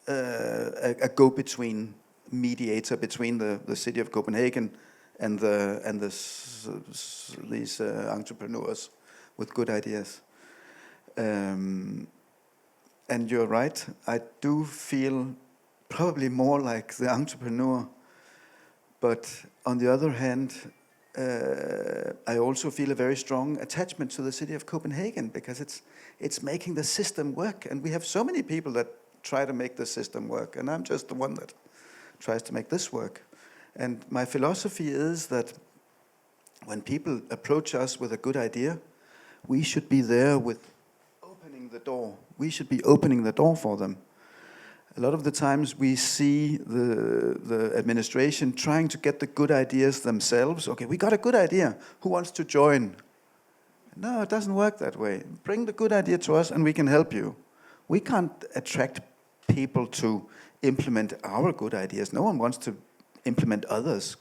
a go-between mediator between the city of Copenhagen and these entrepreneurs with good ideas. And you're right, I do feel probably more like the entrepreneur, but on the other hand, I also feel a very strong attachment to the city of Copenhagen, because it's making the system work, and we have so many people that try to make the system work, and I'm just the one that tries to make this work. And my philosophy is that when people approach us with a good idea, we should be there with opening the door. We should be opening the door for them. A lot of the times we see the administration trying to get the good ideas themselves. Okay, we got a good idea. Who wants to join? No, it doesn't work that way. Bring the good idea to us and we can help you. We can't attract people to implement our good ideas. No one wants to implement others'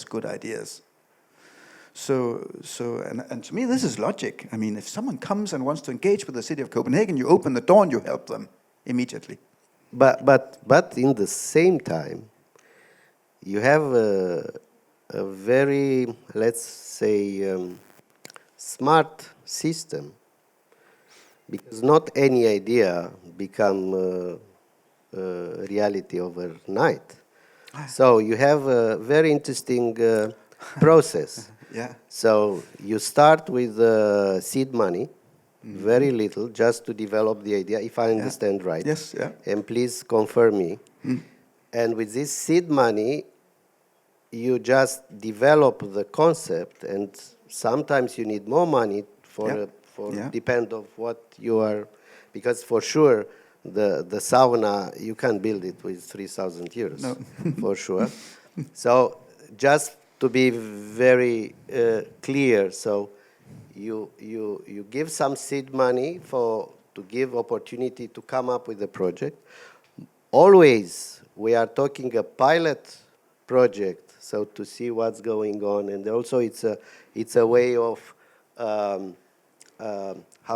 good ideas. So to me, this is logic. I mean, if someone comes and wants to engage with the city of Copenhagen, you open the door and you help them immediately. But in the same time, you have a very, let's say, smart system, because not any idea become reality overnight. So you have a very interesting process. Yeah. So you start with seed money, very little, just to develop the idea, if I understand right. Yes, yeah. And please confirm me. And with this seed money, you just develop the concept, and sometimes you need more money for depend of what you are, because for sure the sauna, you can't build it with 3,000 euros, No. for sure. So just to be very clear, so you give some seed money to give opportunity to come up with a project. Always we are talking a pilot project, so to see what's going on, and also it's a way of how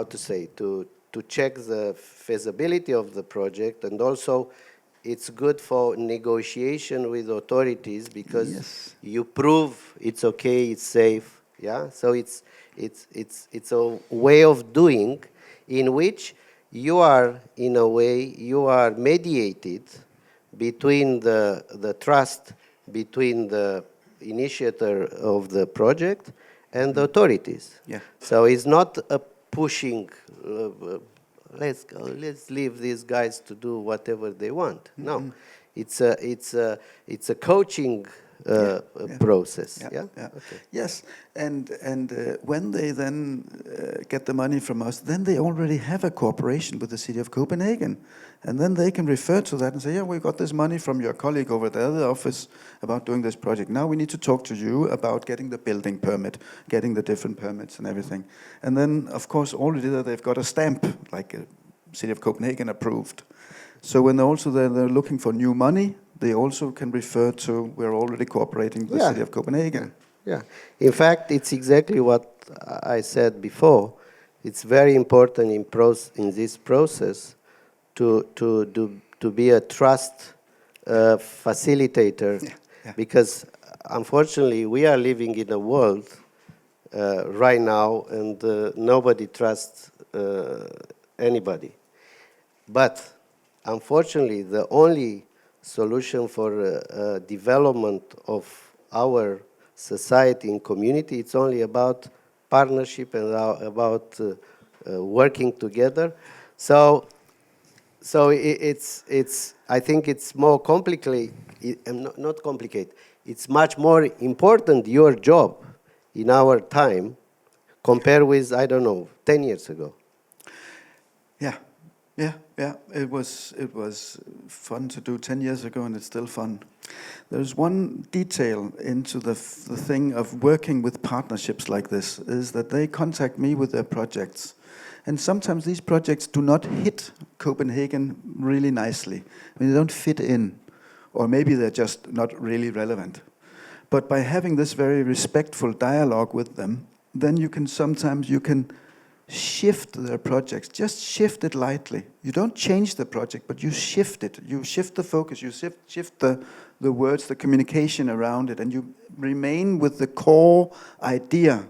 to say, to check the feasibility of the project, and also it's good for negotiation with authorities, because you prove it's okay, it's safe, yeah. So it's a way of doing in which you are, in a way, you are mediated between the trust between the initiator of the project and the authorities. Yeah. So it's not a pushing, let's leave these guys to do whatever they want. No, it's a coaching process. Yeah. Okay. Yes, and when they then get the money from us, then they already have a cooperation with the city of Copenhagen, and then they can refer to that and say, yeah, we got this money from your colleague over there, the office, about doing this project. Now we need to talk to you about getting the building permit, getting the different permits and everything. And then, of course, already there they've got a stamp, like a city of Copenhagen approved. So when they're looking for new money, they also can refer to, we're already cooperating with the city of Copenhagen. Yeah. In fact, it's exactly what I said before. It's very important in this process to be a trust facilitator, because unfortunately we are living in a world right now, and nobody trusts anybody. But unfortunately, the only solution for development of our society and community, it's only about partnership and about working together. So it's I think it's more complicated, not complicated. It's much more important, your job in our time, compared with, I don't know, 10 years ago. Yeah. It was fun to do 10 years ago, and it's still fun. There's one detail into the thing of working with partnerships like this, is that they contact me with their projects. And sometimes these projects do not hit Copenhagen really nicely. I mean, they don't fit in, or maybe they're just not really relevant. But by having this very respectful dialogue with them, then you can shift their projects, just shift it lightly. You don't change the project, but you shift it. You shift the focus, you shift the words, the communication around it, and you remain with the core idea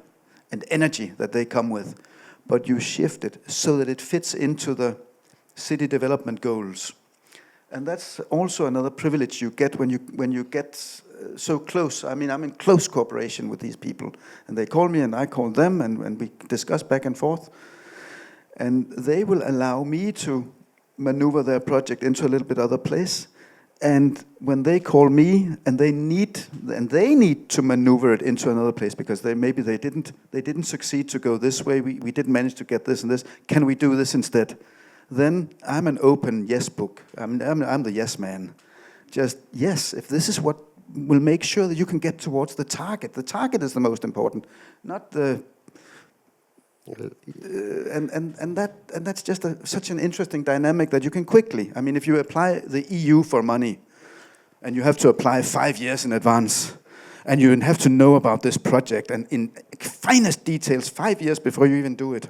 and energy that they come with. But you shift it so that it fits into the city development goals. And that's also another privilege you get when you get so close. I mean, I'm in close cooperation with these people, and they call me and I call them, and we discuss back and forth, and they will allow me to maneuver their project into a little bit other place. And when they call me and they need to maneuver it into another place, because they didn't succeed to go this way, we didn't manage to get this and this, can we do this instead? Then I'm an open yes book. I'm the yes man. Just yes, if this is what will make sure that you can get towards the target. The target is the most important, not the. And that's just such an interesting dynamic that you can quickly. I mean, if you apply the EU for money, and you have to apply 5 years in advance, and you have to know about this project and in finest details 5 years before you even do it.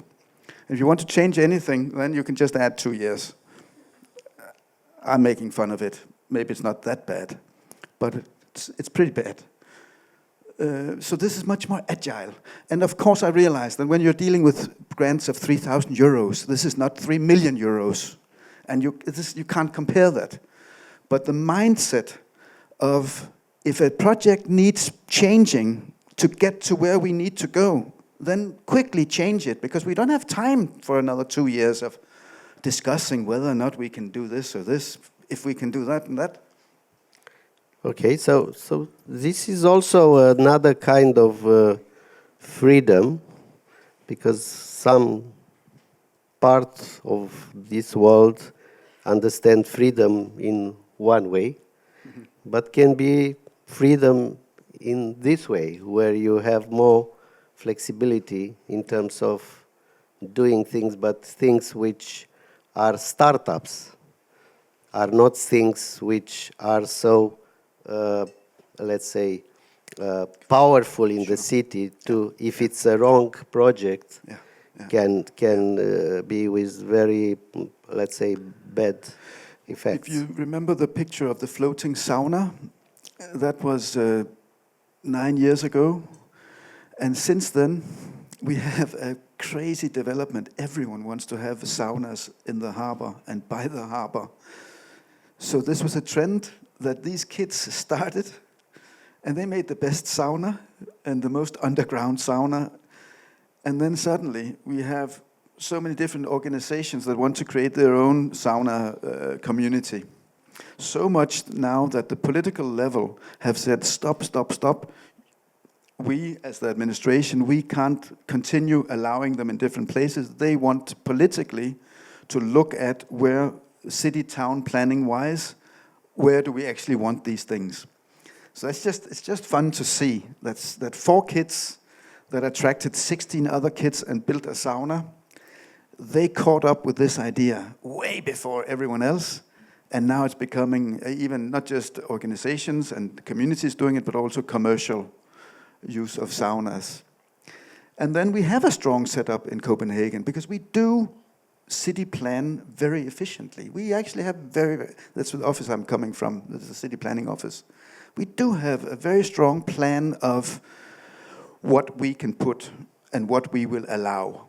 If you want to change anything, then you can just add 2 years. I'm making fun of it. Maybe it's not that bad, but it's pretty bad. So this is much more agile. And of course I realize that when you're dealing with grants of 3,000 euros, this is not 3 million euros. And you can't compare that. But the mindset of if a project needs changing to get to where we need to go, then quickly change it, because we don't have time for another 2 years of discussing whether or not we can do this or this, if we can do that and that. Okay, so this is also another kind of freedom, because some part of this world understand freedom in one way, but can be freedom in this way, where you have more flexibility in terms of doing things, but things which are startups are not things which are so, let's say, powerful in the city to, if it's a wrong project, can be with very, let's say, bad effects. If you remember the picture of the floating sauna, that was 9 years ago. And since then, we have a crazy development. Everyone wants to have saunas in the harbor and by the harbor. So this was a trend that these kids started, and they made the best sauna and the most underground sauna. And then suddenly we have so many different organizations that want to create their own sauna community. So much now that the political level have said, stop, stop, stop. We, as the administration, we can't continue allowing them in different places. They want politically to look at where city-town planning-wise, where do we actually want these things. So it's just fun to see that 4 kids that attracted 16 other kids and built a sauna, they caught up with this idea way before everyone else. And now it's becoming even not just organizations and communities doing it, but also commercial use of saunas. And then we have a strong setup in Copenhagen, because we do city plan very efficiently. We actually have that's the office I'm coming from, that's the city planning office. We do have a very strong plan of what we can put and what we will allow.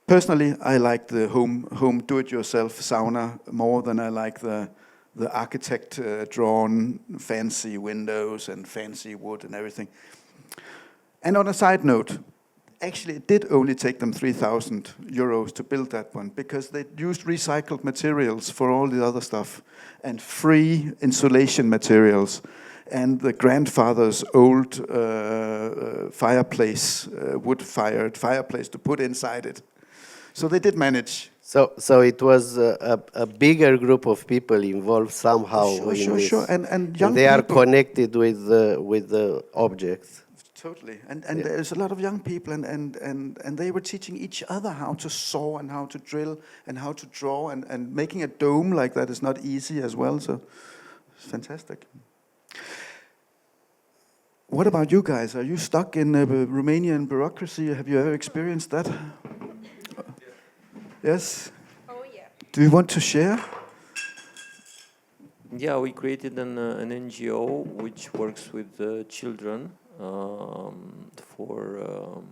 Personally, I like the home do-it-yourself sauna more than I like the architect drawn fancy windows and fancy wood and everything. And on a side note, actually it did only take them 3,000 euros to build that one, because they used recycled materials for all the other stuff and free insulation materials and the grandfather's old fireplace, wood-fired fireplace to put inside it. So they did manage. So it was a bigger group of people involved somehow in this. Sure. And young they people are connected with the objects. Totally. And there's a lot of young people, and they were teaching each other how to saw and how to drill and how to draw, and making a dome like that is not easy as well. So it's fantastic. What about you guys? Are you stuck in Romanian bureaucracy? Have you ever experienced that? Yes? Oh, yeah. Do you want to share? Yeah, we created an NGO which works with children for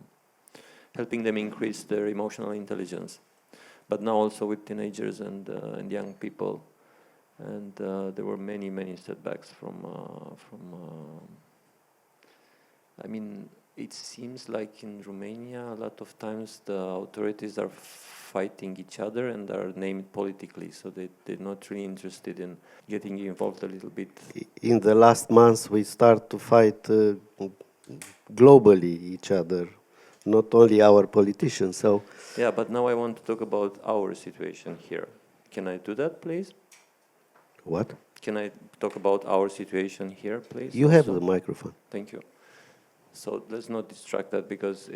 helping them increase their emotional intelligence, but now also with teenagers and young people. And there were many setbacks from I mean, it seems like in Romania a lot of times the authorities are fighting each other and are named politically, so they're not really interested in getting involved a little bit. In the last months, we start to fight globally each other, not only our politicians. So yeah, but now I want to talk about our situation here. Can I do that, please? What? Can I talk about our situation here, please? You have the microphone. Thank you. So let's not distract that, because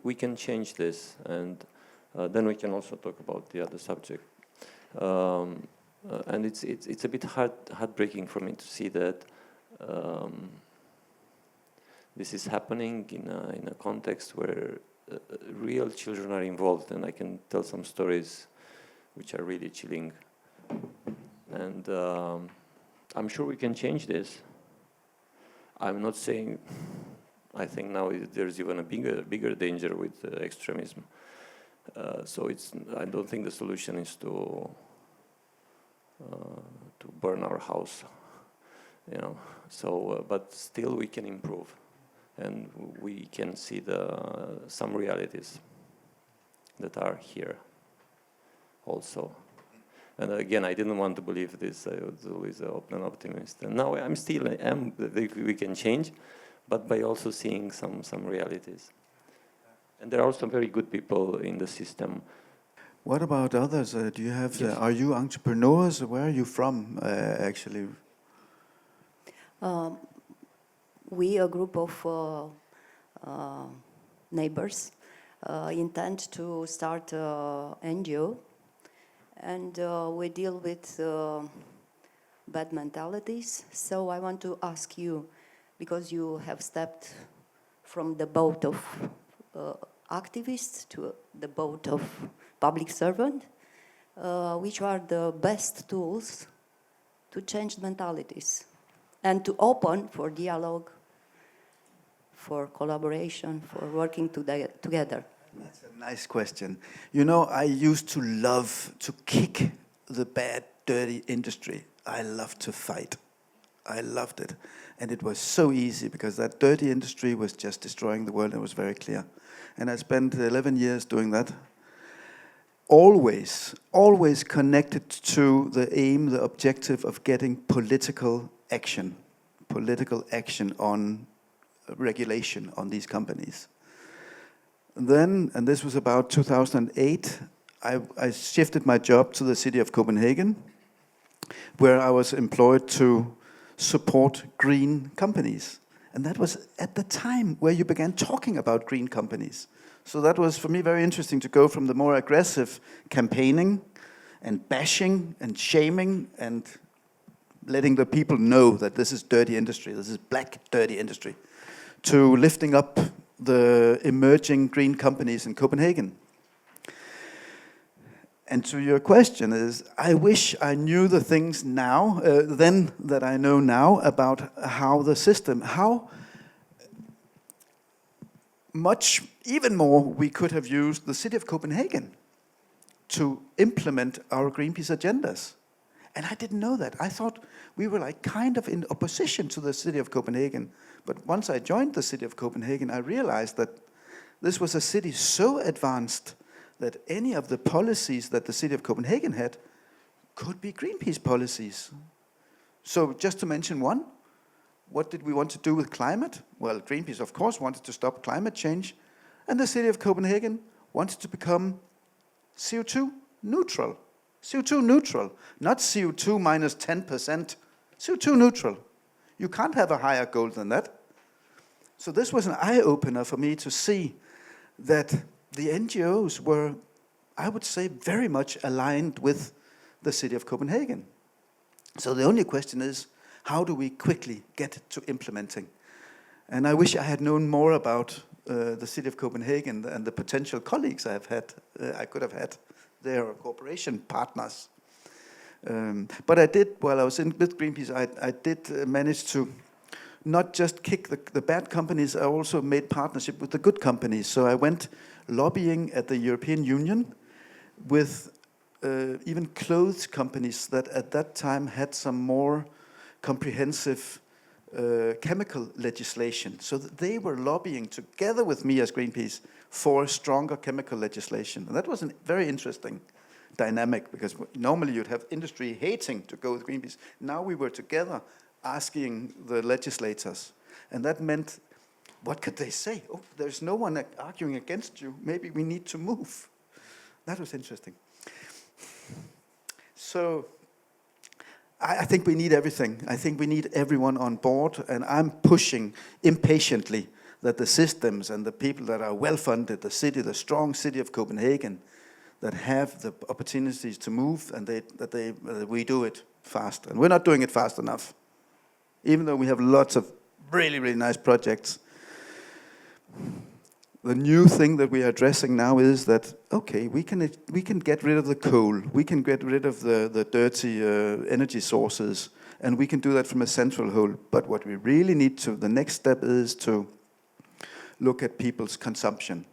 we can change this, and then we can also talk about the other subject. And it's a bit heartbreaking for me to see that this is happening in a context where real children are involved, and I can tell some stories which are really chilling. And I'm sure we can change this. I'm not saying. I think now there's even a bigger danger with extremism. So I don't think the solution is to burn our house you know. So, but still we can improve, and we can see some realities that are here also. And again, I didn't want to believe this. I was always an optimist. And now I'm still, we can change, but by also seeing some realities. And there are some very good people in the system. What about others? Do you have? Yes. Are you entrepreneurs? Where are you from, actually? We, a group of neighbors, intend to start an NGO, and we deal with bad mentalities. So I want to ask you, because you have stepped from the boat of activists to the boat of public servant, which are the best tools to change mentalities and to open for dialogue, for collaboration, for working together? That's a nice question. You know, I used to love to kick the bad, dirty industry. I loved to fight. I loved it. And it was so easy because that dirty industry was just destroying the world. It was very clear. And I spent 11 years doing that. Always connected to the aim, the objective of getting political action on regulation on these companies. Then, and this was about 2008, I shifted my job to the city of Copenhagen, where I was employed to support green companies. And that was at the time where you began talking about green companies. So that was, for me, very interesting to go from the more aggressive campaigning and bashing and shaming and letting the people know that this is dirty industry, this is black dirty industry, to lifting up the emerging green companies in Copenhagen. And to your question is, I wish I knew the things now, then that I know now about how the system, how much, even more, we could have used the city of Copenhagen to implement our Greenpeace agendas. And I didn't know that. I thought we were like kind of in opposition to the city of Copenhagen. But once I joined the city of Copenhagen, I realized that this was a city so advanced that any of the policies that the city of Copenhagen had could be Greenpeace policies. So just to mention one, what did we want to do with climate? Well, Greenpeace, of course, wanted to stop climate change. And the city of Copenhagen wanted to become CO2 neutral. CO2 neutral, not CO2 minus 10%, CO2 neutral. You can't have a higher goal than that. So this was an eye-opener for me to see that the NGOs were, I would say, very much aligned with the city of Copenhagen. So the only question is, how do we quickly get to implementing? And I wish I had known more about the city of Copenhagen and the potential colleagues I could have had. Their cooperation partners. But I did, while I was with Greenpeace, I did manage to not just kick the bad companies, I also made partnership with the good companies. So I went lobbying at the European Union with even clothes companies that at that time had some more comprehensive chemical legislation. So that they were lobbying together with me as Greenpeace for stronger chemical legislation. And that was a very interesting dynamic, because normally you'd have industry hating to go with Greenpeace. Now we were together asking the legislators. And that meant, what could they say? Oh, there's no one arguing against you. Maybe we need to move. That was interesting. So I think we need everything. I think we need everyone on board. And I'm pushing impatiently that the systems and the people that are well-funded, the city, the strong city of Copenhagen, that have the opportunities to move, and that we do it fast. And we're not doing it fast enough. Even though we have lots of really, really nice projects. The new thing that we are addressing now is that, okay, we can get rid of the coal, we can get rid of the dirty energy sources, and we can do that from a central whole. But what we really need to, the next step is to look at people's consumption.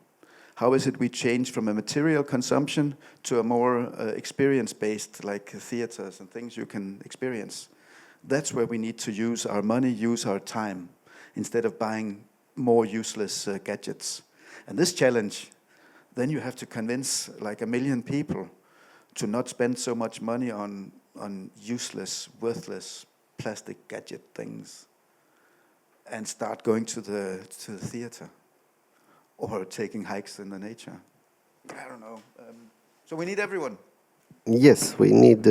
How is it we change from a material consumption to a more experience-based, like theaters and things you can experience? That's where we need to use our money, use our time, instead of buying more useless gadgets. And this challenge, then you have to convince like 1 million people to not spend so much money on useless, worthless plastic gadget things, and start going to the theater or taking hikes in the nature. I don't know. So we need everyone. Yes, we need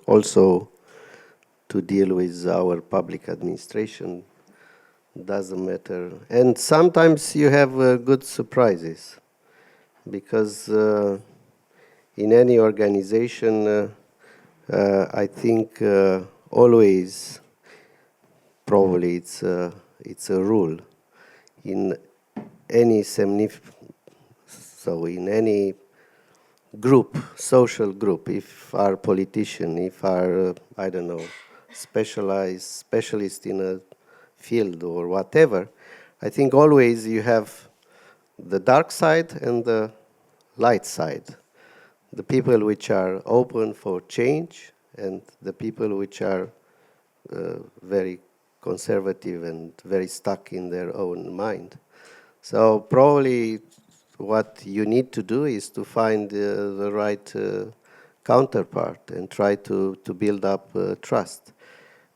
also to deal with our public administration. Doesn't matter. And sometimes you have good surprises, because in any organization, I think always, probably it's a rule in any in any group, social group, if our politician, if our I don't know, specialist in a field or whatever, I think always you have the dark side and the light side. The people which are open for change and the people which are very conservative and very stuck in their own mind. So probably what you need to do is to find the right counterpart and try to build up trust,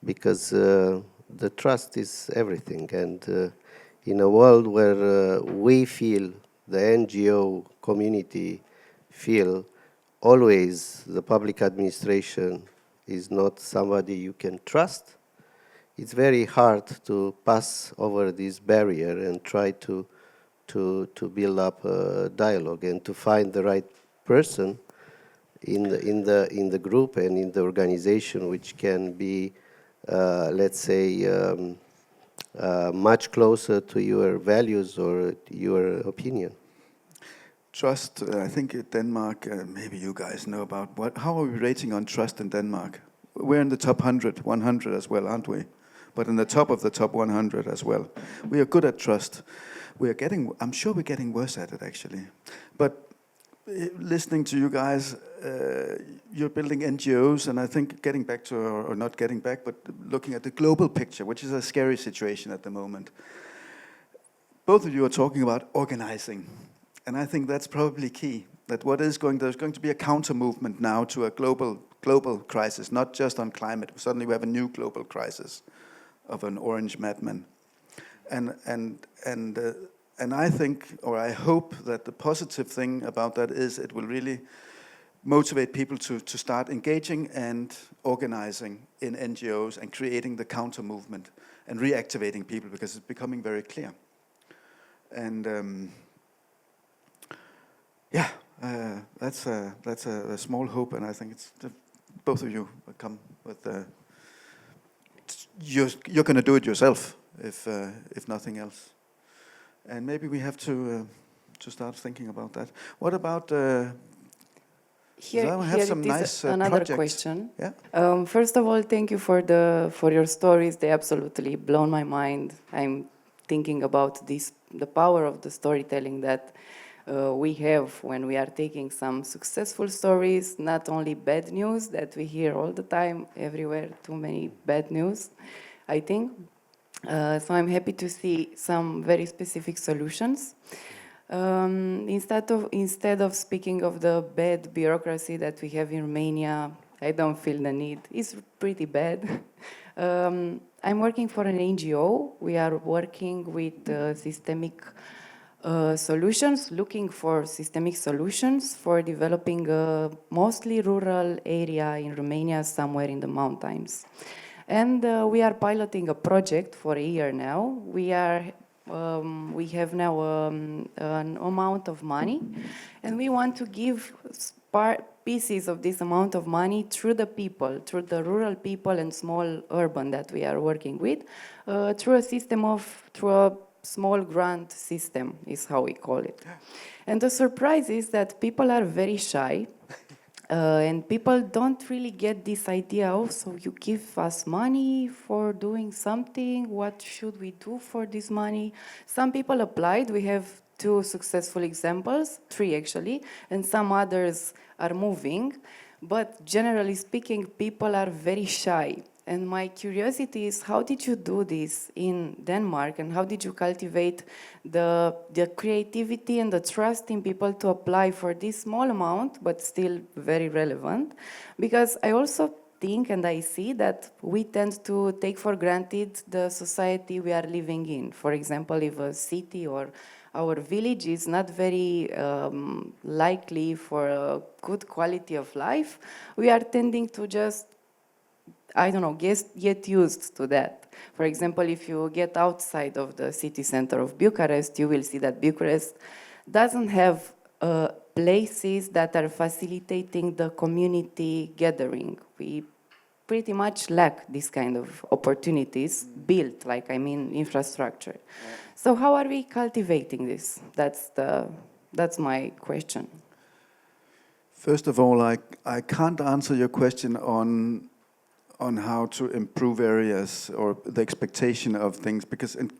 because the trust is everything. And in a world where we feel, the NGO community feel, always the public administration is not somebody you can trust, it's very hard to pass over this barrier and try to build up a dialogue and to find the right person in the group and in the organization, which can be, let's say, much closer to your values or your opinion. Trust, I think in Denmark, maybe you guys know about how are we rating on trust in Denmark? We're in the top 100 as well, aren't we? But in the top of the top 100 as well. We are good at trust. I'm sure we're getting worse at it, actually. But listening to you guys, you're building NGOs, and I think getting back to, or not getting back, but looking at the global picture, which is a scary situation at the moment. Both of you are talking about organizing, and I think that's probably key. That there's going to be a counter movement now to a global crisis, not just on climate. Suddenly we have a new global crisis of an orange madman. And I think, or I hope, that the positive thing about that is it will really motivate people to start engaging and organizing in NGOs and creating the counter movement and reactivating people, because it's becoming very clear. And that's a small hope, and I think it's both of you will come with. You're going to do it yourself, if nothing else. And maybe we have to start thinking about that. What about? Here have some it is nice another projects. question. Yeah. First of all, thank you for your stories. They absolutely blown my mind. I'm thinking about the power of the storytelling that we have when we are taking some successful stories, not only bad news that we hear all the time, everywhere, too many bad news, I think. So I'm happy to see some very specific solutions. Instead of speaking of the bad bureaucracy that we have in Romania, I don't feel the need. It's pretty bad. I'm working for an NGO. We are working with systemic solutions, looking for systemic solutions for developing a mostly rural area in Romania, somewhere in the mountains. And we are piloting a project for a year now. We have now an amount of money, and we want to give pieces of this amount of money through the people, through the rural people and small urban that we are working with, through a small grant system is how we call it. And the surprise is that people are very shy. And people don't really get this idea, so you give us money for doing something, what should we do for this money? Some people applied, we have 2 successful examples, 3 actually, and some others are moving, but generally speaking, people are very shy. And my curiosity is, how did you do this in Denmark, and how did you cultivate the creativity and the trust in people to apply for this small amount, but still very relevant? Because I also think and I see that we tend to take for granted the society we are living in. For example, if a city or our village is not very likely for a good quality of life, we are tending to just, I don't know, get used to that. For example, if you get outside of the city center of Bucharest, you will see that Bucharest doesn't have places that are facilitating the community gathering. We pretty much lack this kind of opportunities built, like, I mean, infrastructure. Yeah. So how are we cultivating this? That's my question. First of all, I can't answer your question on how to improve areas or the expectation of things, because in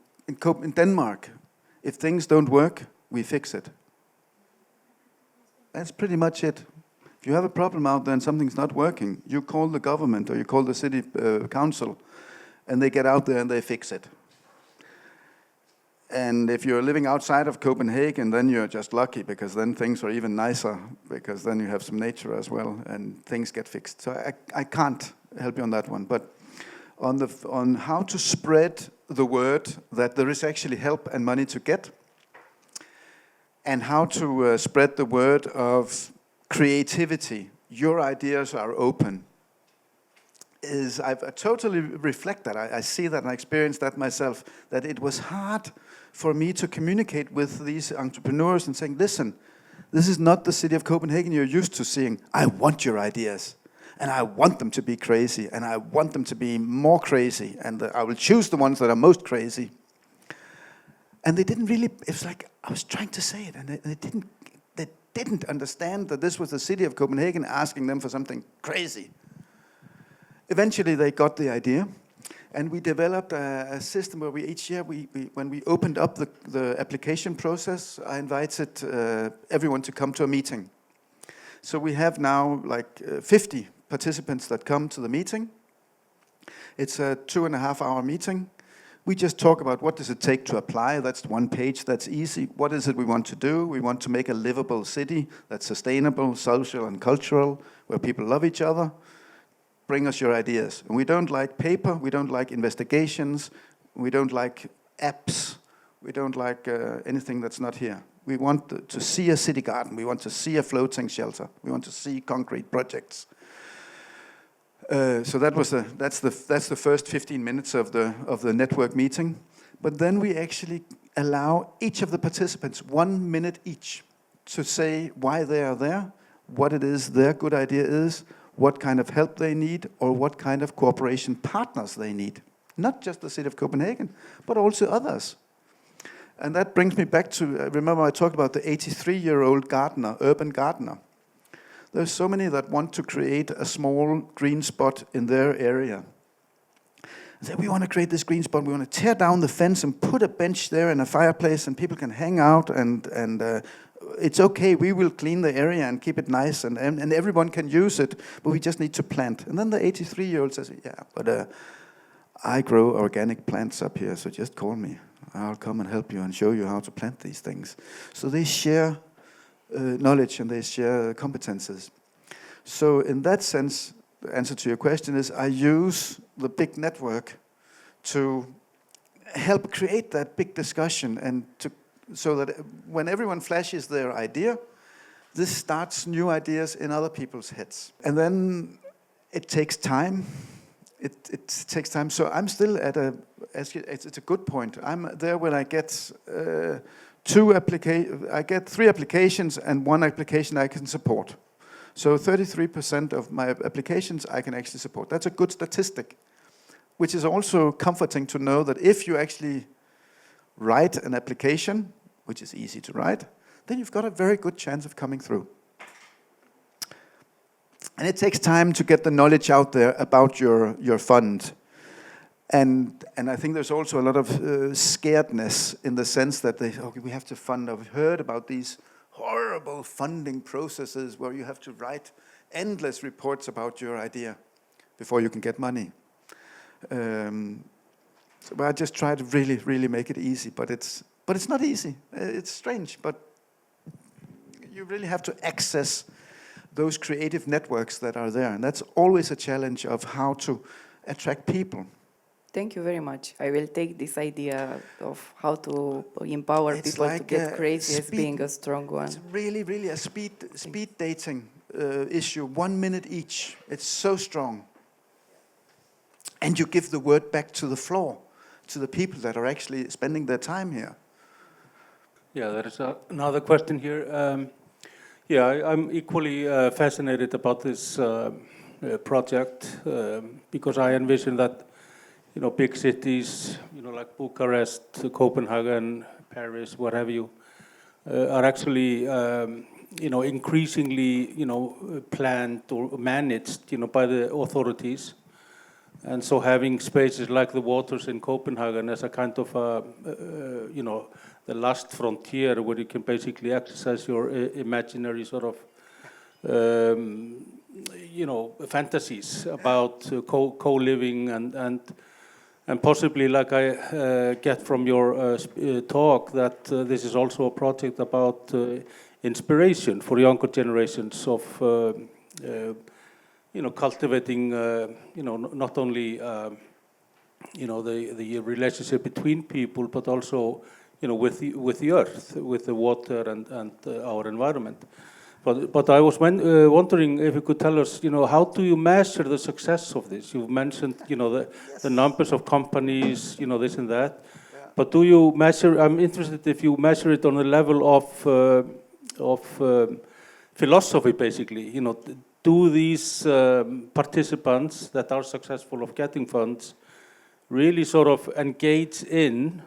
Denmark, if things don't work, we fix it. That's pretty much it. If you have a problem out there and something's not working, you call the government or you call the city council, and they get out there and they fix it. And if you're living outside of Copenhagen, then you're just lucky, because then things are even nicer, because then you have some nature as well, and things get fixed. So I can't help you on that one. But on how to spread the word that there is actually help and money to get, and how to spread the word of creativity, your ideas are open, I totally reflect that. I see that and I experience that myself, that it was hard for me to communicate with these entrepreneurs and saying, listen, this is not the city of Copenhagen you're used to seeing. I want your ideas, and I want them to be crazy, and I want them to be more crazy, and I will choose the ones that are most crazy. And they didn't really, it was like I was trying to say it, and they didn't understand that this was the city of Copenhagen asking them for something crazy. Eventually they got the idea, and we developed a system where each year, when we opened up the application process, I invited everyone to come to a meeting. So we have now like 50 participants that come to the meeting. It's a 2.5-hour meeting. We just talk about what does it take to apply. That's one page, that's easy. What is it we want to do? We want to make a livable city that's sustainable, social and cultural, where people love each other. Bring us your ideas. And we don't like paper, we don't like investigations, we don't like apps, we don't like anything that's not here. We want to see a city garden, we want to see a floating shelter, we want to see concrete projects. So that's the first 15 minutes of the network meeting. But then we actually allow each of the participants 1 minute each to say why they are there, what it is their good idea is, what kind of help they need, or what kind of cooperation partners they need. Not just the city of Copenhagen, but also others. And that brings me back to, remember I talked about the 83-year-old gardener, urban gardener. There's so many that want to create a small green spot in their area. They say, we want to create this green spot, we want to tear down the fence and put a bench there and a fireplace, and people can hang out, and it's okay, we will clean the area and keep it nice, and everyone can use it, but we just need to plant. And then the 83-year-old says, yeah, but I grow organic plants up here, so just call me. I'll come and help you and show you how to plant these things. So they share knowledge and they share competences. So in that sense, the answer to your question is I use the big network to help create that big discussion, and so that when everyone flashes their idea, this starts new ideas in other people's heads. And then it takes time. It takes time. So I'm still at it's a good point. I'm there when I get I get 3 applications and 1 application I can support. So 33% of my applications I can actually support. That's a good statistic, which is also comforting to know that if you actually write an application, which is easy to write, then you've got a very good chance of coming through. And it takes time to get the knowledge out there about your fund. And I think there's also a lot of scaredness in the sense that we have to fund. I've heard about these horrible funding processes where you have to write endless reports about your idea before you can get money. So I just try to really, really make it easy, but it's not easy. It's strange, but you really have to access those creative networks that are there, and that's always a challenge of how to attract people. Thank you very much. I will take this idea of how to empower people to get crazy as being a strong one. It's really, really a speed dating issue, 1 minute each. It's so strong. And you give the word back to the floor, to the people that are actually spending their time here. Yeah, there is another question here. I'm equally fascinated about this project because I envision that, big cities, like Bucharest, Copenhagen, Paris, what have you, are actually, increasingly, planned or managed, by the authorities. And so having spaces like the waters in Copenhagen as a kind of, the last frontier where you can basically exercise your imaginary sort of, fantasies about co-living and possibly, like I get from your talk, that this is also a project about inspiration for younger generations of, cultivating, not only, the relationship between people, but also, with the earth, with the water and our environment. But I was wondering if you could tell us, how do you measure the success of this? You've mentioned, the numbers of companies, this and that. Yeah. But do you measure? I'm interested if you measure it on the level of philosophy, basically. Do these participants that are successful of getting funds really sort of engage in?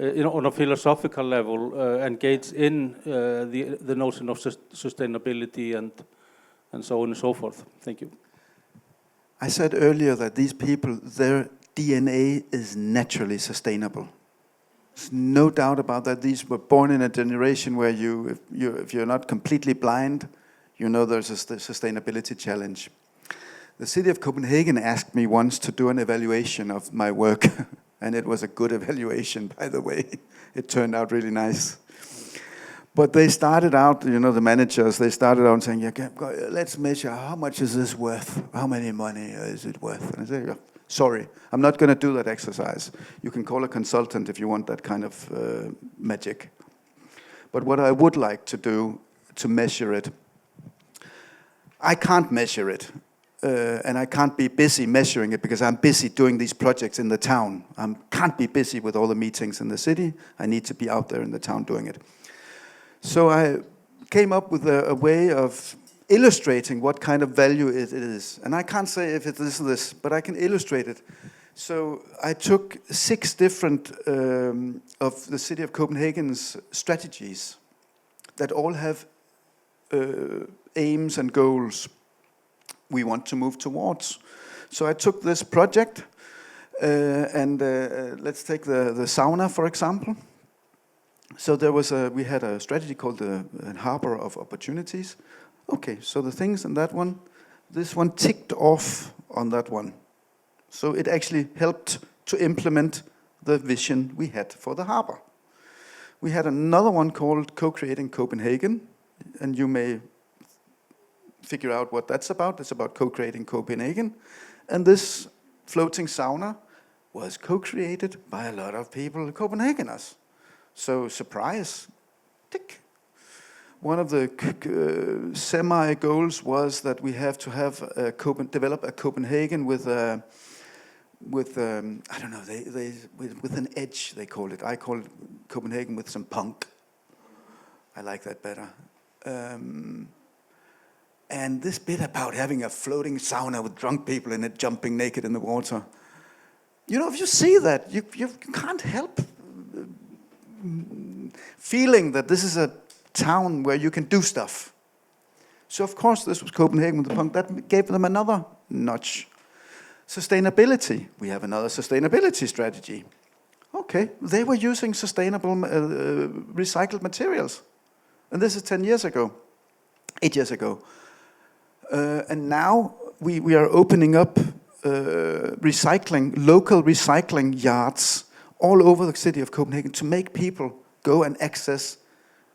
On a philosophical level, engage in the notion of sustainability and so on and so forth. Thank you. I said earlier that these people, their DNA is naturally sustainable. There's no doubt about that. These were born in a generation where if you're not completely blind, there's a sustainability challenge. The city of Copenhagen asked me once to do an evaluation of my work. And it was a good evaluation, by the way. It turned out really nice. But they started out, the managers, they started out saying, let's measure how much is this worth? How many money is it worth? And I said, sorry, I'm not going to do that exercise. You can call a consultant if you want that kind of magic. But what I would like to do to measure it, I can't measure it. And I can't be busy measuring it because I'm busy doing these projects in the town. I can't be busy with all the meetings in the city. I need to be out there in the town doing it. So I came up with a way of illustrating what kind of value it is. And I can't say if it is this, but I can illustrate it. So I took 6 different of the city of Copenhagen's strategies that all have aims and goals we want to move towards. So I took this project, and let's take the sauna, for example. So we had a strategy called the Harbor of Opportunities. Okay, so the things in that one, this one ticked off on that one. So it actually helped to implement the vision we had for the harbor. We had another one called Co-creating Copenhagen, and you may figure out what that's about. It's about co-creating Copenhagen. And this floating sauna was co-created by a lot of people, Copenhageners. So, surprise, tick. One of the semi-goals was that we have to have develop a Copenhagen with I don't know, with an edge, they call it. I call it Copenhagen with some punk. I like that better. And this bit about having a floating sauna with drunk people in it jumping naked in the water. If you see that, you can't help feeling that this is a town where you can do stuff. So of course this was Copenhagen with the punk. That gave them another notch. Sustainability. We have another sustainability strategy. Okay, they were using sustainable recycled materials. And this is 8 years ago. And now we are opening up local recycling yards all over the city of Copenhagen to make people go and access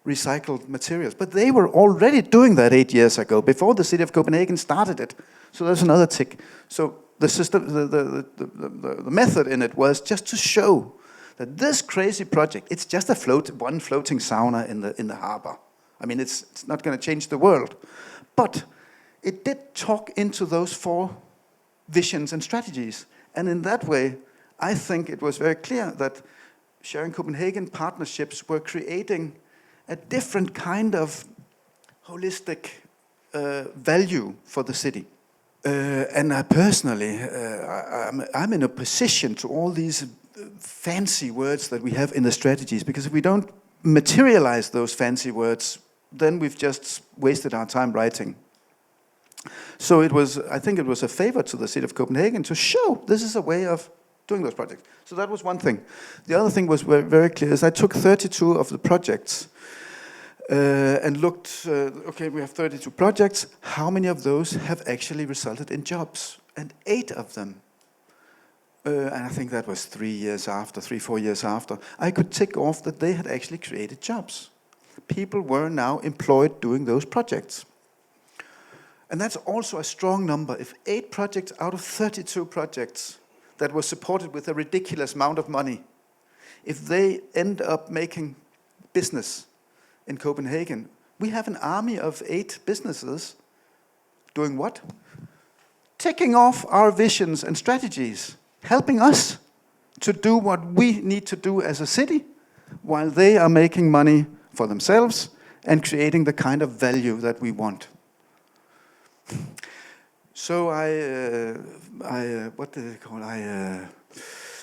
recycled materials. But they were already doing that 8 years ago, before the city of Copenhagen started it. So there's another tick. So the system, the method in it was just to show that this crazy project, it's just one floating sauna in the harbor. I mean, it's not going to change the world. But it did talk into those 4 visions and strategies. And in that way, I think it was very clear that Sharing Copenhagen partnerships were creating a different kind of holistic value for the city. And I personally, I'm in opposition to all these fancy words that we have in the strategies, because if we don't materialize those fancy words, then we've just wasted our time writing. So I think it was a favor to the city of Copenhagen to show this is a way of doing those projects. So that was one thing. The other thing was very, very clear, is I took 32 of the projects and looked, okay, we have 32 projects, how many of those have actually resulted in jobs? And 8 of them, and I think that was 3, 4 years after, I could tick off that they had actually created jobs. People were now employed doing those projects. And that's also a strong number. If 8 projects out of 32 projects that were supported with a ridiculous amount of money, if they end up making business in Copenhagen, we have an army of 8 businesses doing what? Ticking off our visions and strategies, helping us to do what we need to do as a city, while they are making money for themselves and creating the kind of value that we want. So I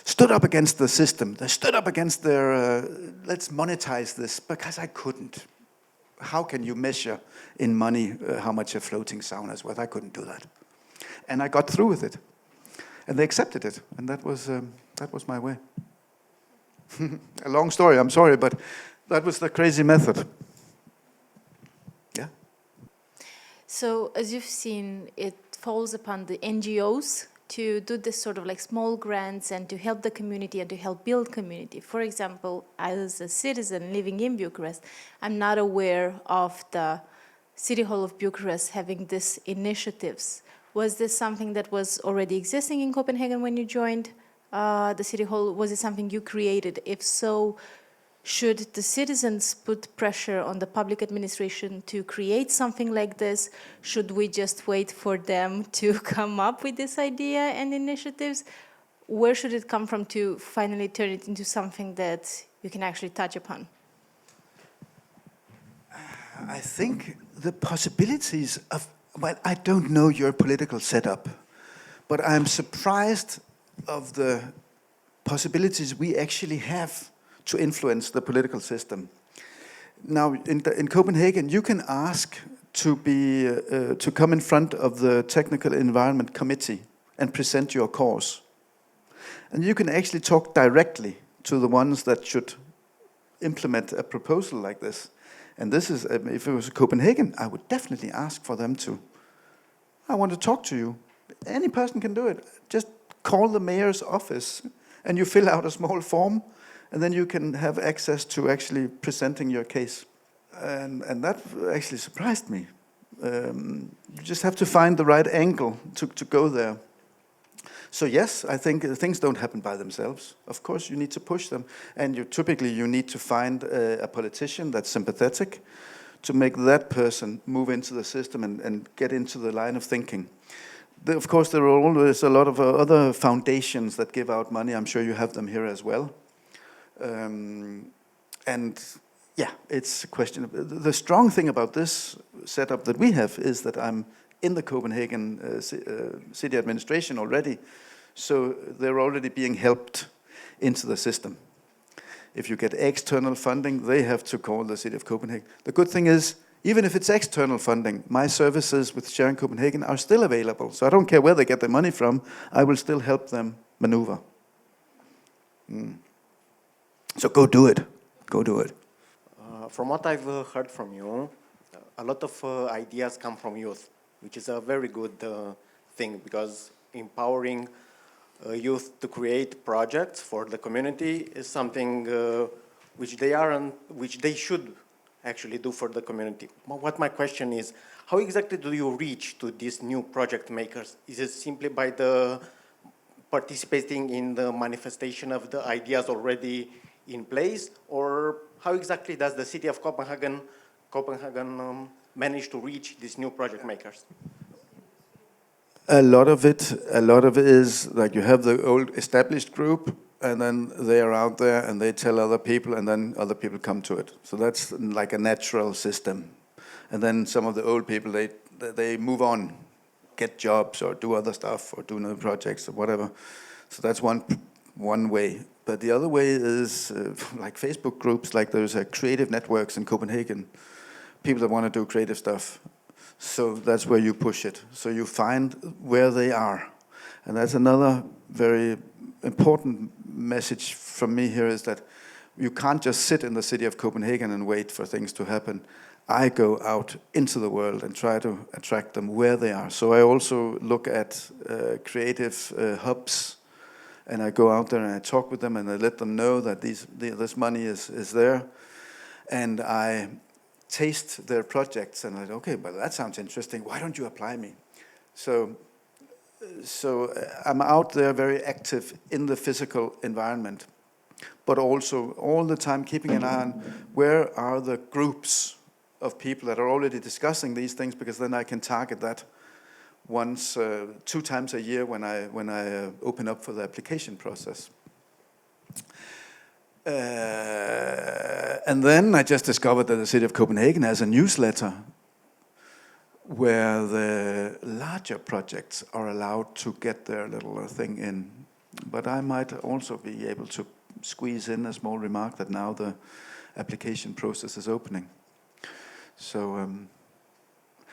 stood up against the system. I stood up against their, let's monetize this, because I couldn't. How can you measure in money how much a floating sauna is worth? I couldn't do that. And I got through with it. And they accepted it. And that was my way. A long story, I'm sorry, but that was the crazy method. Yeah? So, as you've seen, it falls upon the NGOs to do this sort of like small grants and to help the community and to help build community. For example, as a citizen living in Bucharest, I'm not aware of the City Hall of Bucharest having these initiatives. Was this something that was already existing in Copenhagen when you joined the City Hall? Was it something you created? If so, should the citizens put pressure on the public administration to create something like this? Should we just wait for them to come up with this idea and initiatives? Where should it come from to finally turn it into something that you can actually touch upon? I think the possibilities of, well, I don't know your political setup, but I'm surprised of the possibilities we actually have to influence the political system. Now, in Copenhagen, you can ask to come in front of the Technical Environment Committee and present your cause. And you can actually talk directly to the ones that should implement a proposal like this. And this is, if it was Copenhagen, I would definitely ask for them to. I want to talk to you. Any person can do it. Just call the mayor's office and you fill out a small form, and then you can have access to actually presenting your case. And that actually surprised me. You just have to find the right angle to go there. So yes, I think things don't happen by themselves. Of course, you need to push them. And typically you need to find a politician that's sympathetic to make that person move into the system and get into the line of thinking. Of course, there are always a lot of other foundations that give out money. I'm sure you have them here as well. And yeah, it's a question of, the strong thing about this setup that we have is that I'm in the Copenhagen city administration already, so they're already being helped into the system. If you get external funding, they have to call the city of Copenhagen. The good thing is, even if it's external funding, my services with Sharing Copenhagen are still available, so I don't care where they get their money from, I will still help them maneuver. So go do it. Go do it. From what I've heard from you, a lot of ideas come from youth, which is a very good thing, because empowering youth to create projects for the community is something which they should actually do for the community. What my question is, how exactly do you reach to these new project makers? Is it simply by the participating in the manifestation of the ideas already in place, or how exactly does the city of Copenhagen manage to reach these new project makers? A lot of it is like you have the old established group, and then they are out there and they tell other people, and then other people come to it. So that's like a natural system. And then some of the old people, they move on, get jobs or do other stuff or do new projects or whatever. So that's one way. But the other way is like Facebook groups, like there's creative networks in Copenhagen, people that want to do creative stuff. So that's where you push it. So you find where they are. And that's another very important message from me here, is that you can't just sit in the city of Copenhagen and wait for things to happen. I go out into the world and try to attract them where they are. So I also look at creative hubs, and I go out there and I talk with them and I let them know that this money is there. And I taste their projects and I go, okay, but that sounds interesting. Why don't you apply me? So I'm out there very active in the physical environment, but also all the time keeping an eye on where are the groups of people that are already discussing these things, because then I can target that once, 2 times a year when I open up for the application process. And then I just discovered that the city of Copenhagen has a newsletter where the larger projects are allowed to get their little thing in. But I might also be able to squeeze in a small remark that now the application process is opening. So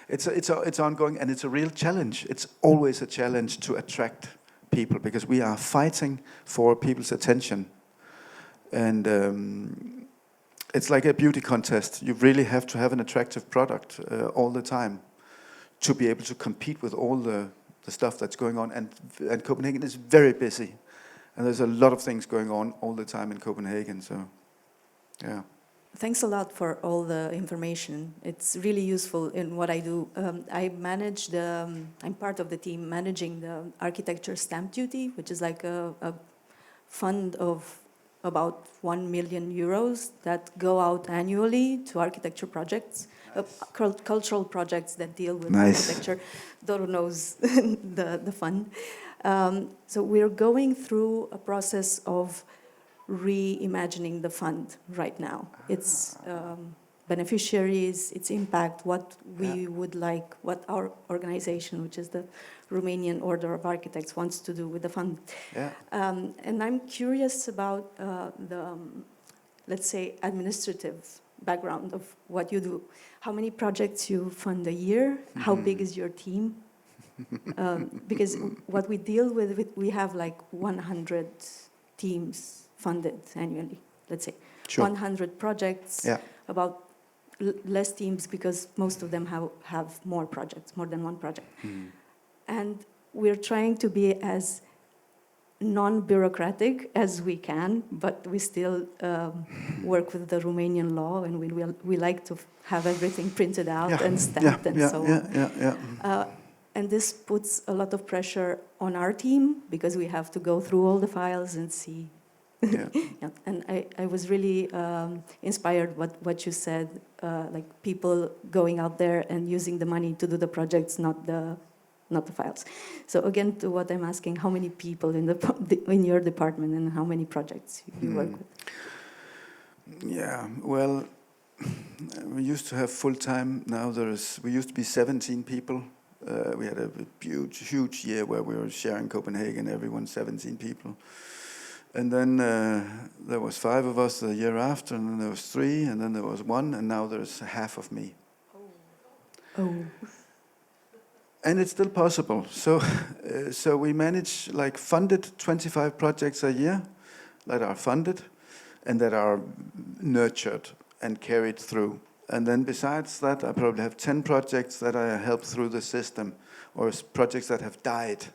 it's ongoing, and it's a real challenge. It's always a challenge to attract people, because we are fighting for people's attention. And it's like a beauty contest. You really have to have an attractive product all the time to be able to compete with all the stuff that's going on. And Copenhagen is very busy. And there's a lot of things going on all the time in Copenhagen. So, yeah. Thanks a lot for all the information. It's really useful in what I do. I manage I'm part of the team managing the architecture stamp duty, which is like a fund of about 1 million euros that go out annually to architecture projects, cultural projects that deal with architecture. Doru knows the fund. So we're going through a process of reimagining the fund right now. Its beneficiaries, its impact, what we would like, what our organization, which is the Romanian Order of Architects, wants to do with the fund. Yeah. And I'm curious about the, let's say, administrative background of what you do. How many projects you fund a year? How big is your team? Because what we deal with, we have like 100 teams funded annually, let's say. Sure. 100 projects, about less teams, because most of them have more projects, more than one project. And we're trying to be as non-bureaucratic as we can, but we still work with the Romanian law, and we like to have everything printed out and stamped and so on. And this puts a lot of pressure on our team, because we have to go through all the files and see. And I was really inspired what you said, like people going out there and using the money to do the projects, not the files. So again, to what I'm asking, how many people in your department, and how many projects you work with? Yeah, well, we used to have full-time. Now we used to be 17 people. We had a huge year where we were sharing Copenhagen, everyone 17 people. And then there was 5 of us the year after, and then there was 3, and then there was 1, and now there's half of me. Oh. And it's still possible. So we manage like funded 25 projects a year that are funded and that are nurtured and carried through. And then besides that, I probably have 10 projects that I help through the system, or projects that have died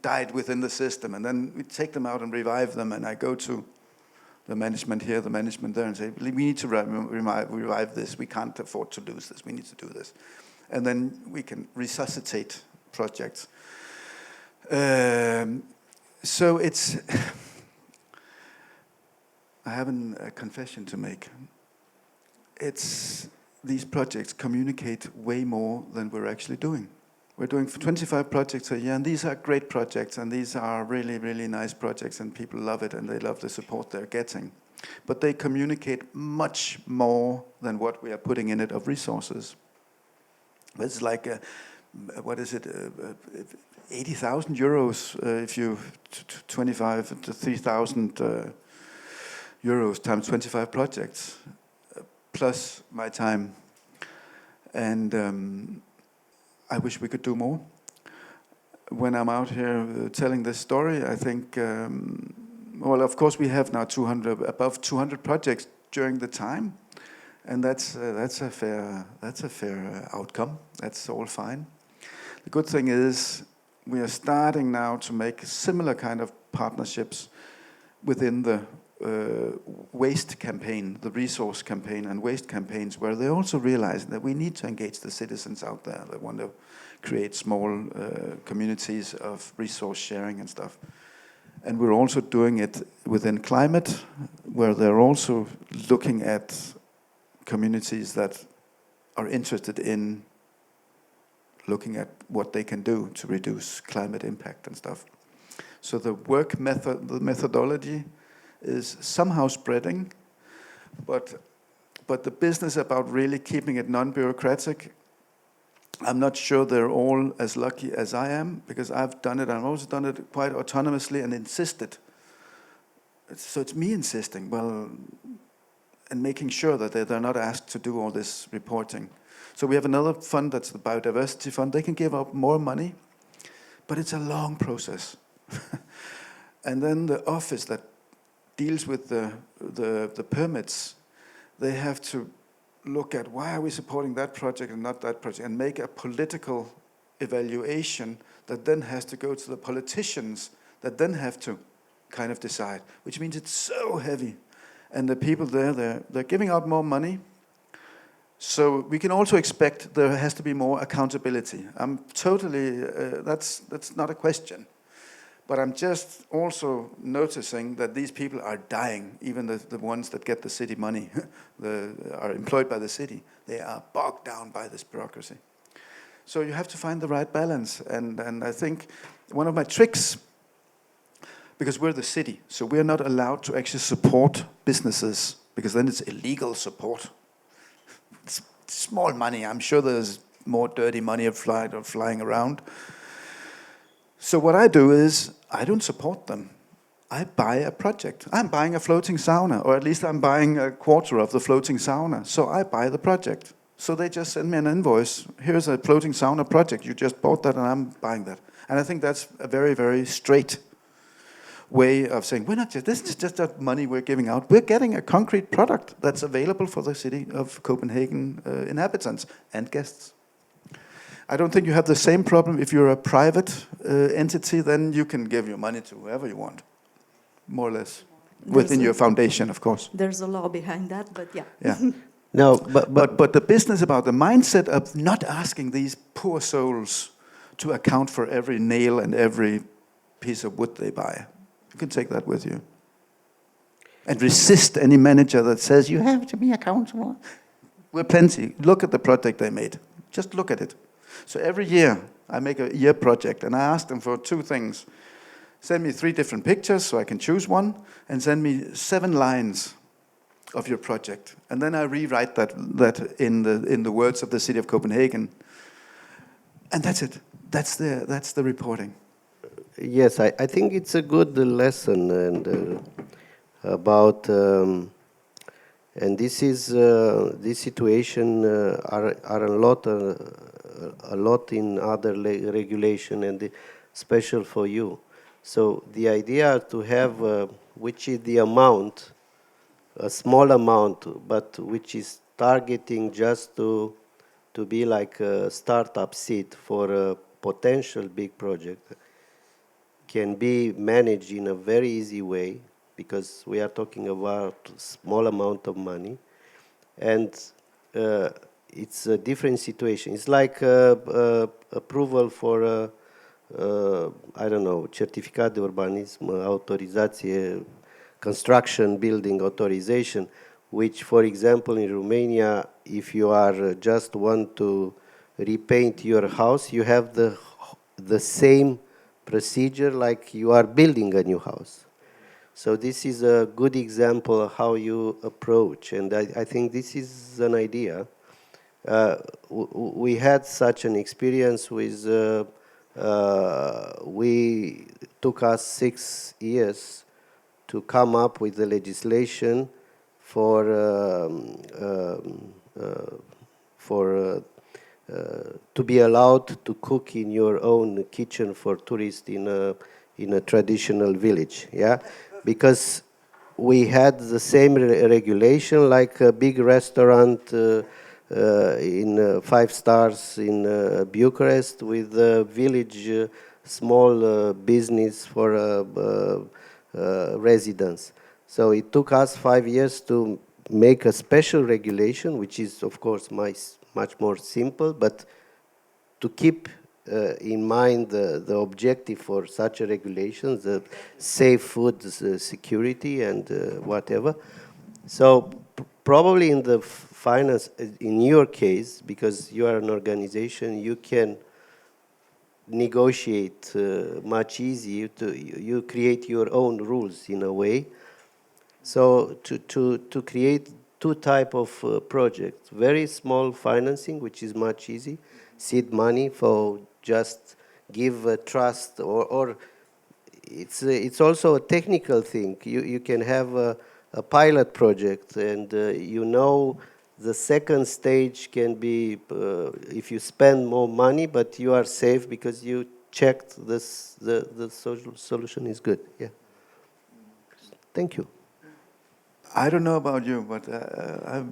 died within the system, and then we take them out and revive them, and I go to the management here, the management there, and say, we need to revive this. We can't afford to lose this. We need to do this. And then we can resuscitate projects. So it's, I have a confession to make. These projects communicate way more than we're actually doing. We're doing 25 projects a year, and these are great projects, and these are really, really nice projects, and people love it, and they love the support they're getting. But they communicate much more than what we are putting in it of resources. It's like, what is it, 80,000 euros if you 25 to 3,000 euros times 25 projects, plus my time. And I wish we could do more. When I'm out here telling this story, I think, well, of course we have now above 200 projects during the time, and that's a fair outcome. That's all fine. The good thing is we are starting now to make similar kind of partnerships within the waste campaign, the resource campaign and waste campaigns, where they also realize that we need to engage the citizens out there that want to create small communities of resource sharing and stuff. And we're also doing it within climate, where they're also looking at communities that are interested in looking at what they can do to reduce climate impact and stuff. So the work method, the methodology is somehow spreading, but the business about really keeping it non-bureaucratic, I'm not sure they're all as lucky as I am, because I've done it, I've also done it quite autonomously and insisted. So it's me insisting, well, and making sure that they're not asked to do all this reporting. So we have another fund, that's the biodiversity fund. They can give up more money, but it's a long process. And then the office that deals with the permits, they have to look at why are we supporting that project and not that project, and make a political evaluation that then has to go to the politicians that then have to kind of decide, which means it's so heavy. And the people there, they're giving out more money. So we can also expect there has to be more accountability. I'm totally, that's not a question. But I'm just also noticing that these people are dying, even the ones that get the city money, are employed by the city. They are bogged down by this bureaucracy. So you have to find the right balance. And I think one of my tricks, because we're the city, so we're not allowed to actually support businesses, because then it's illegal support. It's small money. I'm sure there's more dirty money flying around. So what I do is, I don't support them. I buy a project. I'm buying a floating sauna, or at least I'm buying a quarter of the floating sauna. So I buy the project. So they just send me an invoice. Here's a floating sauna project. You just bought that and I'm buying that. And I think that's a very, very straight way of saying, we're not just, this is just that money we're giving out. We're getting a concrete product that's available for the city of Copenhagen inhabitants and guests. I don't think you have the same problem if you're a private entity. Then you can give your money to whoever you want, more or less, within your foundation, of course. There's a law behind that, but yeah. Yeah. No, but the business about the mindset of not asking these poor souls to account for every nail and every piece of wood they buy. You can take that with you. And resist any manager that says, you have to be accountable. We're plenty. Look at the project they made. Just look at it. So every year, I make a year project, and I ask them for two things. Send me 3 different pictures, so I can choose one, and send me 7 lines of your project. And then I rewrite that in the words of the city of Copenhagen. And that's it. That's the reporting. yes, I think it's a good lesson and about, and this is this situation are a lot in other regulation and special for you. So the idea to have which is the amount, a small amount, but which is targeting just to be like a startup seed for a potential big project. can be managed in a very easy way, because we are talking about a small amount of money, and it's a different situation. It's like approval for I don't know, certificat de urbanism, autorizație, construction, building authorization, which, for example, in Romania, if you are just want to repaint your house, you have the same procedure like you are building a new house. So this is a good example of how you approach, and I think this is an idea. We had such an experience with, we took us 6 years to come up with the legislation for to be allowed to cook in your own kitchen for tourists in a traditional village, yeah, because we had the same regulation like a big restaurant in 5 stars in Bucharest, with a village small business for residents. So it took us 5 years to make a special regulation, which is of course much more simple, but to keep in mind the objective for such a regulation, the safe food security and whatever. So probably in the finance, in your case, because you are an organization, you can negotiate much easier. You create your own rules in a way. So to create 2 type of projects: very small financing, which is much easy, seed money for just give trust, or it's also a technical thing. You can have a pilot project, and you know the second stage can be if you spend more money, but you are safe because you checked this, the social solution is good. Yeah. Thank you. I don't know about you, but I've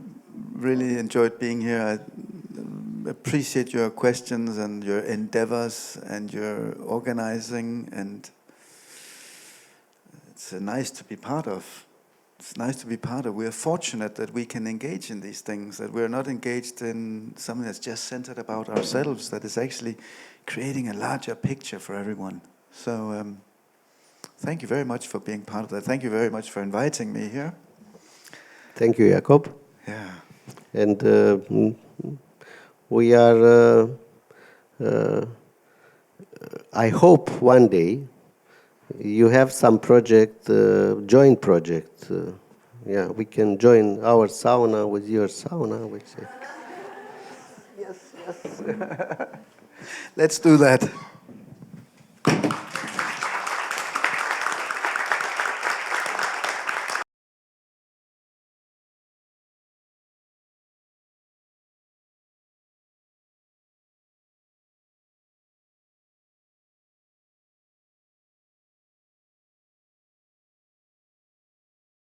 really enjoyed being here. I appreciate your questions and your endeavors and your organizing, and it's nice to be part of. It's nice to be part of. We are fortunate that we can engage in these things, that we're not engaged in something that's just centered about ourselves, that is actually creating a larger picture for everyone. So thank you very much for being part of that. Thank you very much for inviting me here. Thank you, Jakob. Yeah. And we are, I hope one day you have some project, joint project. Yeah, we can join our sauna with your sauna. Which, Yes, yes. Let's do that.